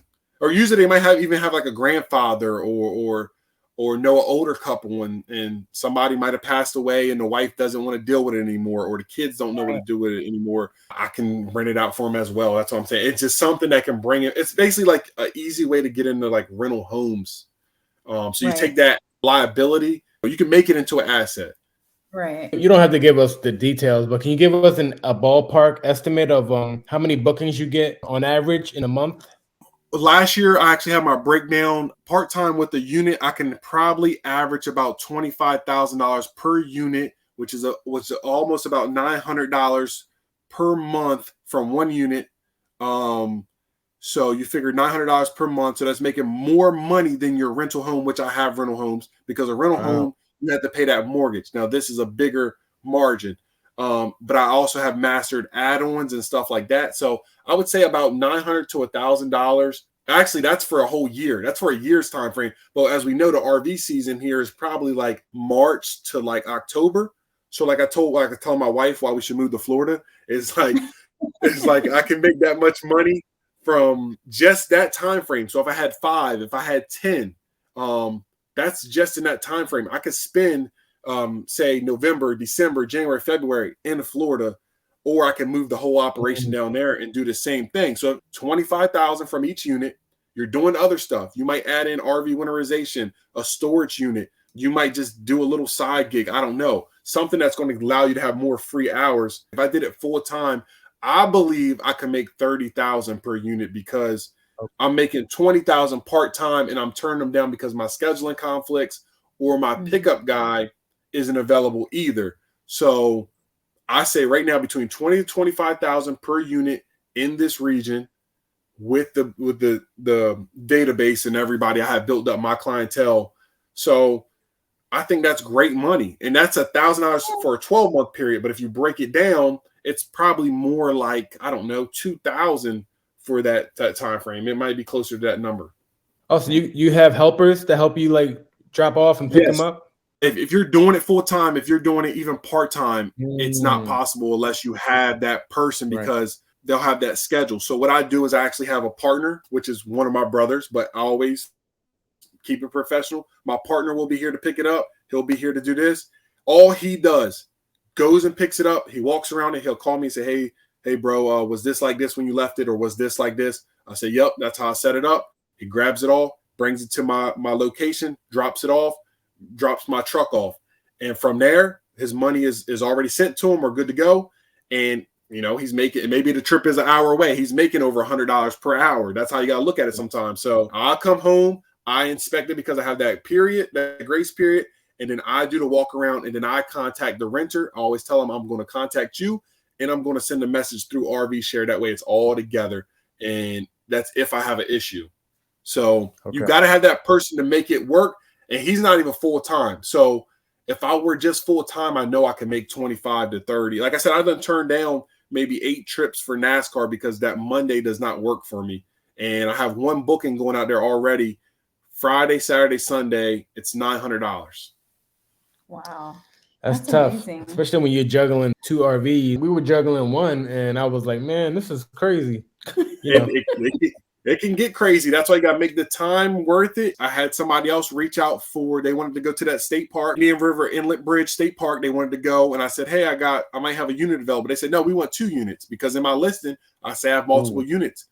Speaker 2: Or usually they might even have like a grandfather or know an older couple, and somebody might have passed away and the wife doesn't want to deal with it anymore, or the kids don't know what to do with it anymore. I can rent it out for them as well. That's what I'm saying. It's just something that can bring it. It's basically like an easy way to get into like rental homes. So you take that liability, you can make it into an asset.
Speaker 3: Right.
Speaker 1: You don't have to give us the details, but can you give us a ballpark estimate of how many bookings you get on average in a month?
Speaker 2: Last year, I actually had my breakdown. Part-time with the unit, I can probably average about $25,000 per unit, which is almost about $900 per month from one unit. So you figure $900 per month. So that's making more money than your rental home, which I have rental homes, because a rental home, you have to pay that mortgage. Now, this is a bigger margin. But I also have mastered add-ons and stuff like that. So I would say about $900 to $1,000. Actually, that's for a whole year. That's for a year's time frame. But as we know, the RV season here is probably like March to like October. So like I told my wife why we should move to Florida, it's like I can make that much money from just that time frame. So if I had 5, if I had 10, that's just in that time frame. I could spend say November, December, January, February in Florida, or I can move the whole operation down there and do the same thing. So $25,000 from each unit. You're doing other stuff. You might add in RV winterization, a storage unit. You might just do a little side gig. I don't know. Something that's going to allow you to have more free hours. If I did it full time, I believe I can make $30,000 per unit, because I'm making $20,000 part-time and I'm turning them down because my scheduling conflicts or my pickup guy isn't available either. So I say right now between 20 to 25,000 per unit in this region with the database and everybody I have built up my clientele. So I think that's great money. And that's $1,000 for a 12-month period. But if you break it down, it's probably more like, I don't know, 2,000 for that time frame. It might be closer to that number.
Speaker 1: Oh, so you have helpers to help you like drop off and pick them up?
Speaker 2: If you're doing it full time, if you're doing it even part time, it's not possible unless you have that person, because they'll have that schedule. So what I do is I actually have a partner, which is one of my brothers, but I always keep it professional. My partner will be here to pick it up. He'll be here to do this. All he does, goes and picks it up. He walks around and he'll call me and say, hey, bro, was this like this when you left it, or was this like this? I say, yep, that's how I set it up. He grabs it all, brings it to my location, drops it off, drops my truck off. And from there, his money is already sent to him or good to go. And, you know, he's making, maybe the trip is an hour away. He's making over $100 per hour. That's how you got to look at it sometimes. So I'll come home, I inspect it because I have that period, that grace period. And then I do the walk around, and then I contact the renter. I always tell them I'm going to contact you, and I'm going to send a message through RV Share. That way it's all together. And that's if I have an issue. So you got to have that person to make it work. And he's not even full time. So if I were just full time, I know I can make 25 to 30. Like I said, I've done turned down maybe 8 trips for NASCAR because that Monday does not work for me. And I have one booking going out there already. Friday, Saturday, Sunday, it's $900.
Speaker 3: Wow.
Speaker 1: That's tough,
Speaker 3: amazing.
Speaker 1: especially when you're juggling 2 RVs. We were juggling one, and I was like, man, this is crazy.
Speaker 2: It can get crazy. That's why you got to make the time worth it. I had somebody else reach out they wanted to go to that state park, Indian River Inlet Bridge State Park. They wanted to go. And I said, hey, I might have a unit available. They said, no, we want 2 units because in my listing, I say I have multiple units.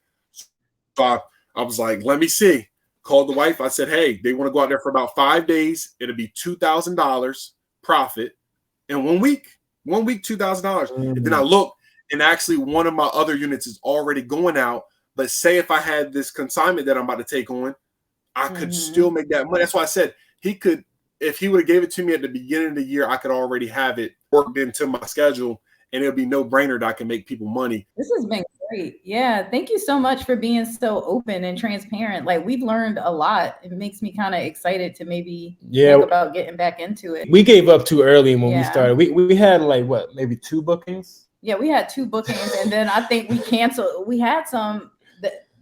Speaker 2: So I was like, let me see. Called the wife. I said, hey, they want to go out there for about 5 days. It'll be $2,000 profit in 1 week. 1 week, $2,000. And then I looked, and actually one of my other units is already going out. But say if I had this consignment that I'm about to take on, I could still make that money. That's why I said he could, if he would have gave it to me at the beginning of the year, I could already have it worked into my schedule, and it'll be no brainer that I can make people money.
Speaker 3: This has been great. Yeah. Thank you so much for being so open and transparent. Like, we've learned a lot. It makes me kind of excited to maybe think about getting back into it.
Speaker 1: We gave up too early when we started. We had like what, maybe 2 bookings?
Speaker 3: Yeah, we had 2 bookings, and then I think we canceled. We had some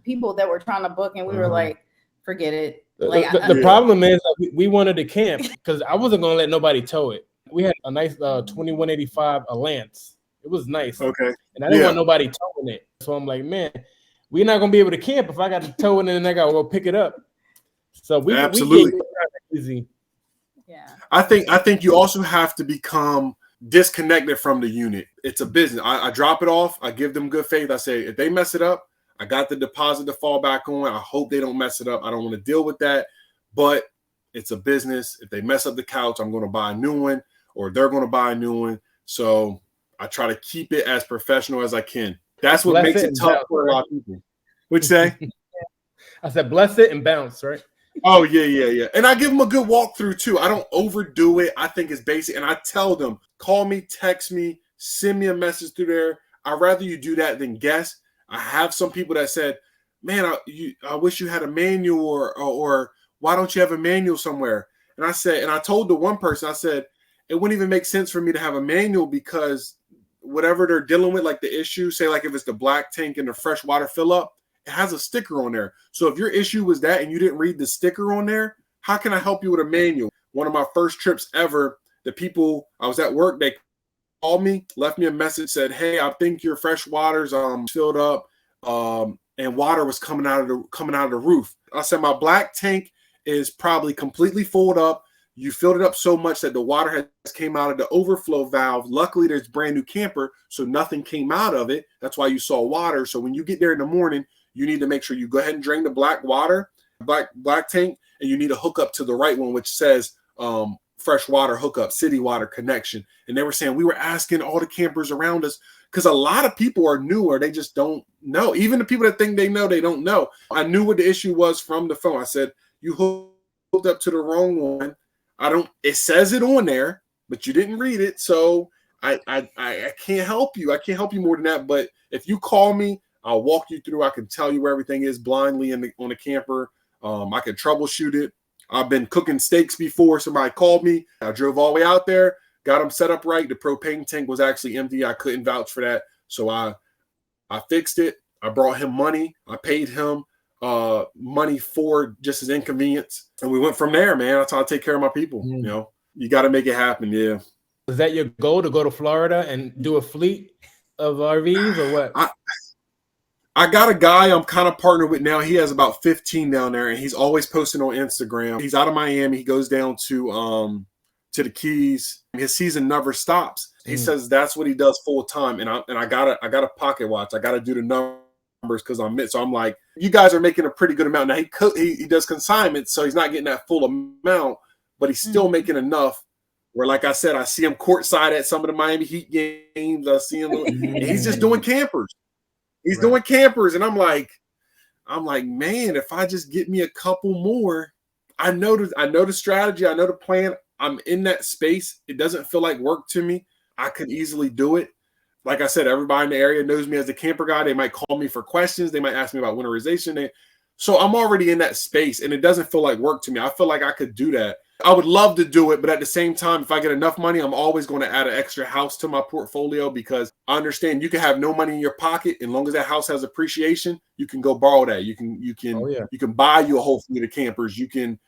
Speaker 3: people that were trying to book, and we were like, forget it. Like,
Speaker 1: the problem is we wanted to camp because I wasn't going to let nobody tow it. We had a nice 2185 a Lance. It was nice.
Speaker 2: Okay.
Speaker 1: And I didn't want nobody towing it. So I'm like, man, we're not going to be able to camp if I got to tow it and then I got to go pick it up. So we
Speaker 2: absolutely
Speaker 1: easy.
Speaker 3: Yeah.
Speaker 2: I think you also have to become disconnected from the unit. It's a business. I drop it off. I give them good faith. I say, if they mess it up, I got the deposit to fall back on. I hope they don't mess it up. I don't want to deal with that. But it's a business. If they mess up the couch, I'm going to buy a new one, or they're going to buy a new one. So I try to keep it as professional as I can. That's what makes it tough for a lot of people. What'd you say?
Speaker 1: I said, bless it and bounce, right?
Speaker 2: Oh, yeah. And I give them a good walkthrough, too. I don't overdo it. I think it's basic. And I tell them, call me, text me, send me a message through there. I'd rather you do that than guess. I have some people that said, man, I wish you had a manual, or why don't you have a manual somewhere? And I said, and I told the one person, I said, it wouldn't even make sense for me to have a manual because whatever they're dealing with, like the issue, say like if it's the black tank and the fresh water fill up, it has a sticker on there. So if your issue was that and you didn't read the sticker on there, how can I help you with a manual? One of my first trips ever, the people, I was at work, they called me, left me a message, said, hey, I think your fresh water's filled up, and water was coming out of the roof. I said, my black tank is probably completely filled up. You filled it up so much that the water has came out of the overflow valve. Luckily, there's brand new camper, so nothing came out of it. That's why you saw water. So when you get there in the morning, you need to make sure you go ahead and drain the black tank, and you need to hook up to the right one, which says fresh water hookup, city water connection. And they were saying, we were asking all the campers around us, because a lot of people are new or they just don't know. Even the people that think they know, they don't know. I knew what the issue was from the phone. I said, you hooked up to the wrong one. It says it on there, but you didn't read it. So I can't help you. I can't help you more than that. But if you call me, I'll walk you through. I can tell you where everything is blindly on the camper. I can troubleshoot it. I've been cooking steaks before. Somebody called me. I drove all the way out there, got them set up right. The propane tank was actually empty. I couldn't vouch for that. So I fixed it. I brought him money. I paid him money for just his inconvenience. And we went from there, man. That's how I take care of my people. You know, you got to make it happen. Yeah.
Speaker 1: Is that your goal, to go to Florida and do a fleet of RVs, or what?
Speaker 2: I got a guy I'm kind of partnered with now. He has about 15 down there, and he's always posting on Instagram. He's out of Miami. He goes down to the Keys. His season never stops. He says that's what he does full time. And I got a pocket watch. I got to do the numbers because so I'm like, you guys are making a pretty good amount. Now he does consignment, so he's not getting that full amount, but he's still making enough. Where, like I said, I see him courtside at some of the Miami Heat games. I see him, and he's just doing campers. He's doing campers, and I'm like, man, if I just get me a couple more, I know the strategy, I know the plan. I'm in that space. It doesn't feel like work to me. I could easily do it. Like I said, everybody in the area knows me as the camper guy. They might call me for questions. They might ask me about winterization. So I'm already in that space, and it doesn't feel like work to me. I feel like I could do that. I would love to do it, but at the same time, if I get enough money, I'm always going to add an extra house to my portfolio, because I understand you can have no money in your pocket. As long as that house has appreciation, you can go borrow that. You can buy you a whole fleet of campers. You can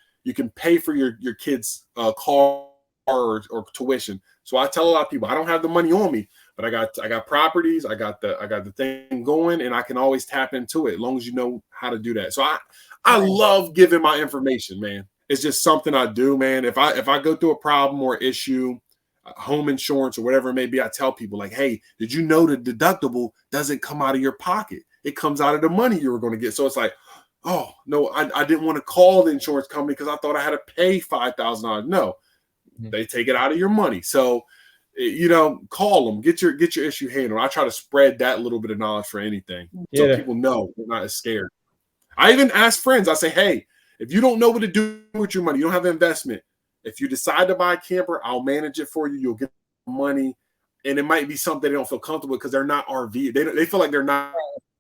Speaker 2: pay for your kids' car or tuition. So I tell a lot of people I don't have the money on me, but I got properties, I got the thing going, and I can always tap into it as long as you know how to do that. So I love giving my information, man. It's just something I do, man. If I go through a problem or issue, home insurance or whatever it may be, I tell people like, hey, did you know the deductible doesn't come out of your pocket? It comes out of the money you were going to get. So it's like, oh no, I didn't want to call the insurance company because I thought I had to pay $5,000. No, they take it out of your money. So, call them, get your issue handled. I try to spread that little bit of knowledge for anything, so people know they're not as scared. I even ask friends. I say, hey, if you don't know what to do with your money, you don't have an investment. If you decide to buy a camper, I'll manage it for you. You'll get money, and it might be something they don't feel comfortable with because they're not RV. They feel like they're not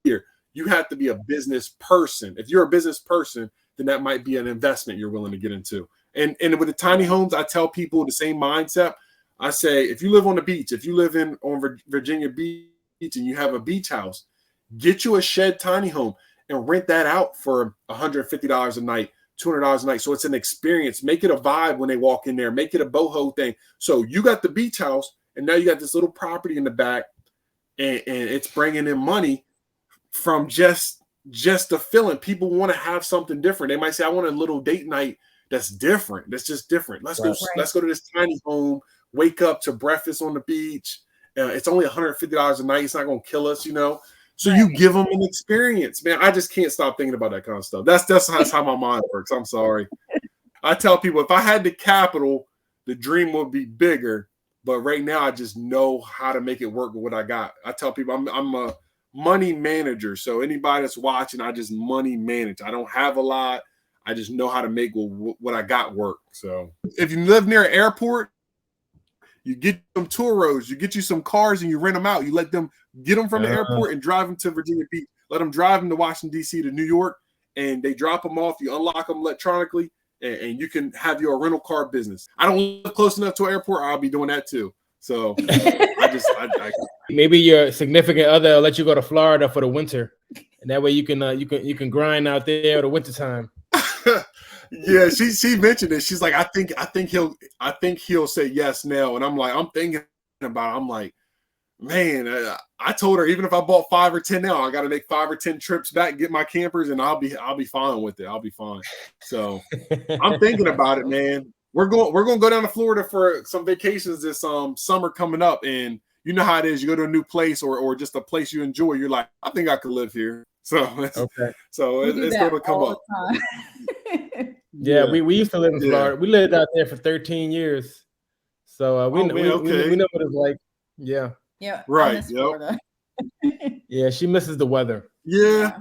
Speaker 2: here. You have to be a business person. If you're a business person, then that might be an investment you're willing to get into. And with the tiny homes, I tell people the same mindset. I say, if you live on the beach, if you live on Virginia Beach and you have a beach house, get you a shed tiny home and rent that out for $150 a night, $200 a night. So it's an experience. Make it a vibe when they walk in there. Make it a boho thing. So you got the beach house, and now you got this little property in the back, and it's bringing in money from just the feeling. People want to have something different. They might say, I want a little date night that's different. That's just different. Let's go to this tiny home, wake up to breakfast on the beach. It's only $150 a night. It's not going to kill us, So you give them an experience, man. I just can't stop thinking about that kind of stuff. That's how my mind works. I'm sorry. I tell people if I had the capital, the dream would be bigger. But right now, I just know how to make it work with what I got. I tell people I'm a money manager. So anybody that's watching, I just money manage. I don't have a lot. I just know how to make what I got work. So if you live near an airport, you get some tour roads, you get you some cars and you rent them out. You let them get them from the airport and drive them to Virginia Beach. Let them drive them to Washington, D.C. to New York, and they drop them off. You unlock them electronically, and you can have your rental car business. I don't live close enough to an airport. I'll be doing that too. So I
Speaker 1: maybe your significant other will let you go to Florida for the winter, and that way you can grind out there the winter time.
Speaker 2: Yeah, she mentioned it. She's like, I think he'll say yes now, and I'm thinking about it. I'm like, man, I told her even if I bought 5 or 10 now, I got to make 5 or 10 trips back, get my campers, and I'll be fine with it. I'll be fine. So I'm thinking about it, man. We're going to go down to Florida for some vacations this summer coming up, and you know how it is. You go to a new place or just a place you enjoy. You're like, I think I could live here. So it's going to come up.
Speaker 1: Yeah, we used to live in Florida. We lived out there for 13 years. So we know what it's like. Yeah.
Speaker 3: Yeah.
Speaker 2: Right.
Speaker 3: Yep.
Speaker 1: Yeah, she misses the weather.
Speaker 2: Yeah.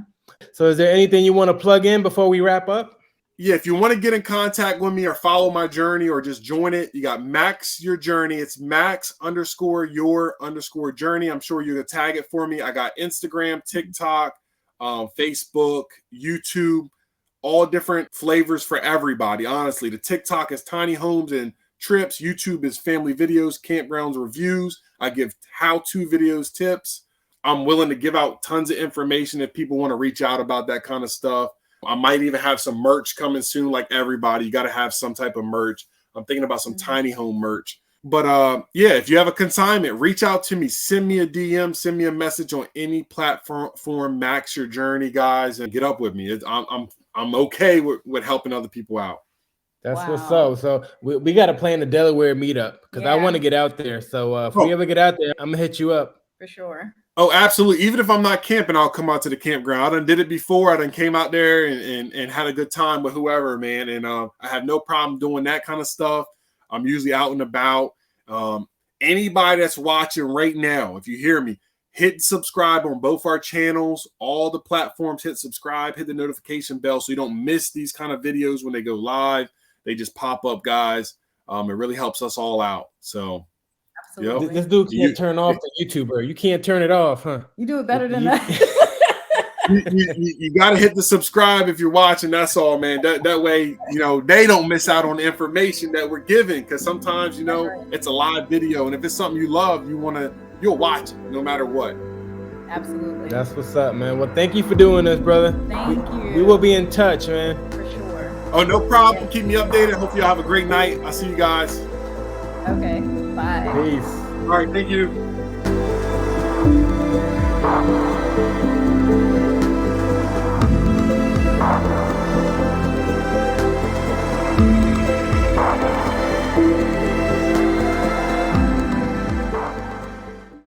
Speaker 1: So is there anything you want to plug in before we wrap up?
Speaker 2: Yeah, if you want to get in contact with me or follow my journey or just join it, you got Max Your Journey. It's Max_your_journey. I'm sure you're going to tag it for me. I got Instagram, TikTok, Facebook, YouTube, all different flavors for everybody. Honestly, the TikTok is tiny homes and trips. YouTube is family videos, campgrounds, reviews. I give how-to videos, tips. I'm willing to give out tons of information if people want to reach out about that kind of stuff. I might even have some merch coming soon. Like everybody, you got to have some type of merch. I'm thinking about some tiny home merch. But yeah, if you have a consignment, reach out to me. Send me a DM. Send me a message on any platform. Max Your Journey, guys, and get up with me. I'm okay with helping other people out.
Speaker 1: That's what's up. So we got to plan the Delaware meetup because I want to get out there. So if we ever get out there, I'm gonna hit you up
Speaker 3: for sure.
Speaker 2: Oh, absolutely. Even if I'm not camping, I'll come out to the campground. I done did it before. I done came out there and had a good time with whoever, man. And I have no problem doing that kind of stuff. I'm usually out and about. Anybody that's watching right now, if you hear me, hit subscribe on both our channels, all the platforms. Hit subscribe, hit the notification bell so you don't miss these kind of videos when they go live. They just pop up, guys. It really helps us all out. So.
Speaker 3: Absolutely.
Speaker 1: This dude can't turn off the YouTuber. You can't turn it off, huh?
Speaker 3: You do it better than that.
Speaker 2: you got to hit the subscribe if you're watching. That's all, man. That way, they don't miss out on the information that we're giving. Because sometimes, it's a live video, and if it's something you love, you'll watch it no matter what.
Speaker 3: Absolutely.
Speaker 1: That's what's up, man. Well, thank you for doing this, brother.
Speaker 3: Thank you.
Speaker 1: We will be in touch, man.
Speaker 3: For sure.
Speaker 2: Oh, no problem. Keep me updated. Hope you have a great night. I'll see you guys.
Speaker 3: Okay. Bye.
Speaker 4: Peace.
Speaker 2: All right, thank you.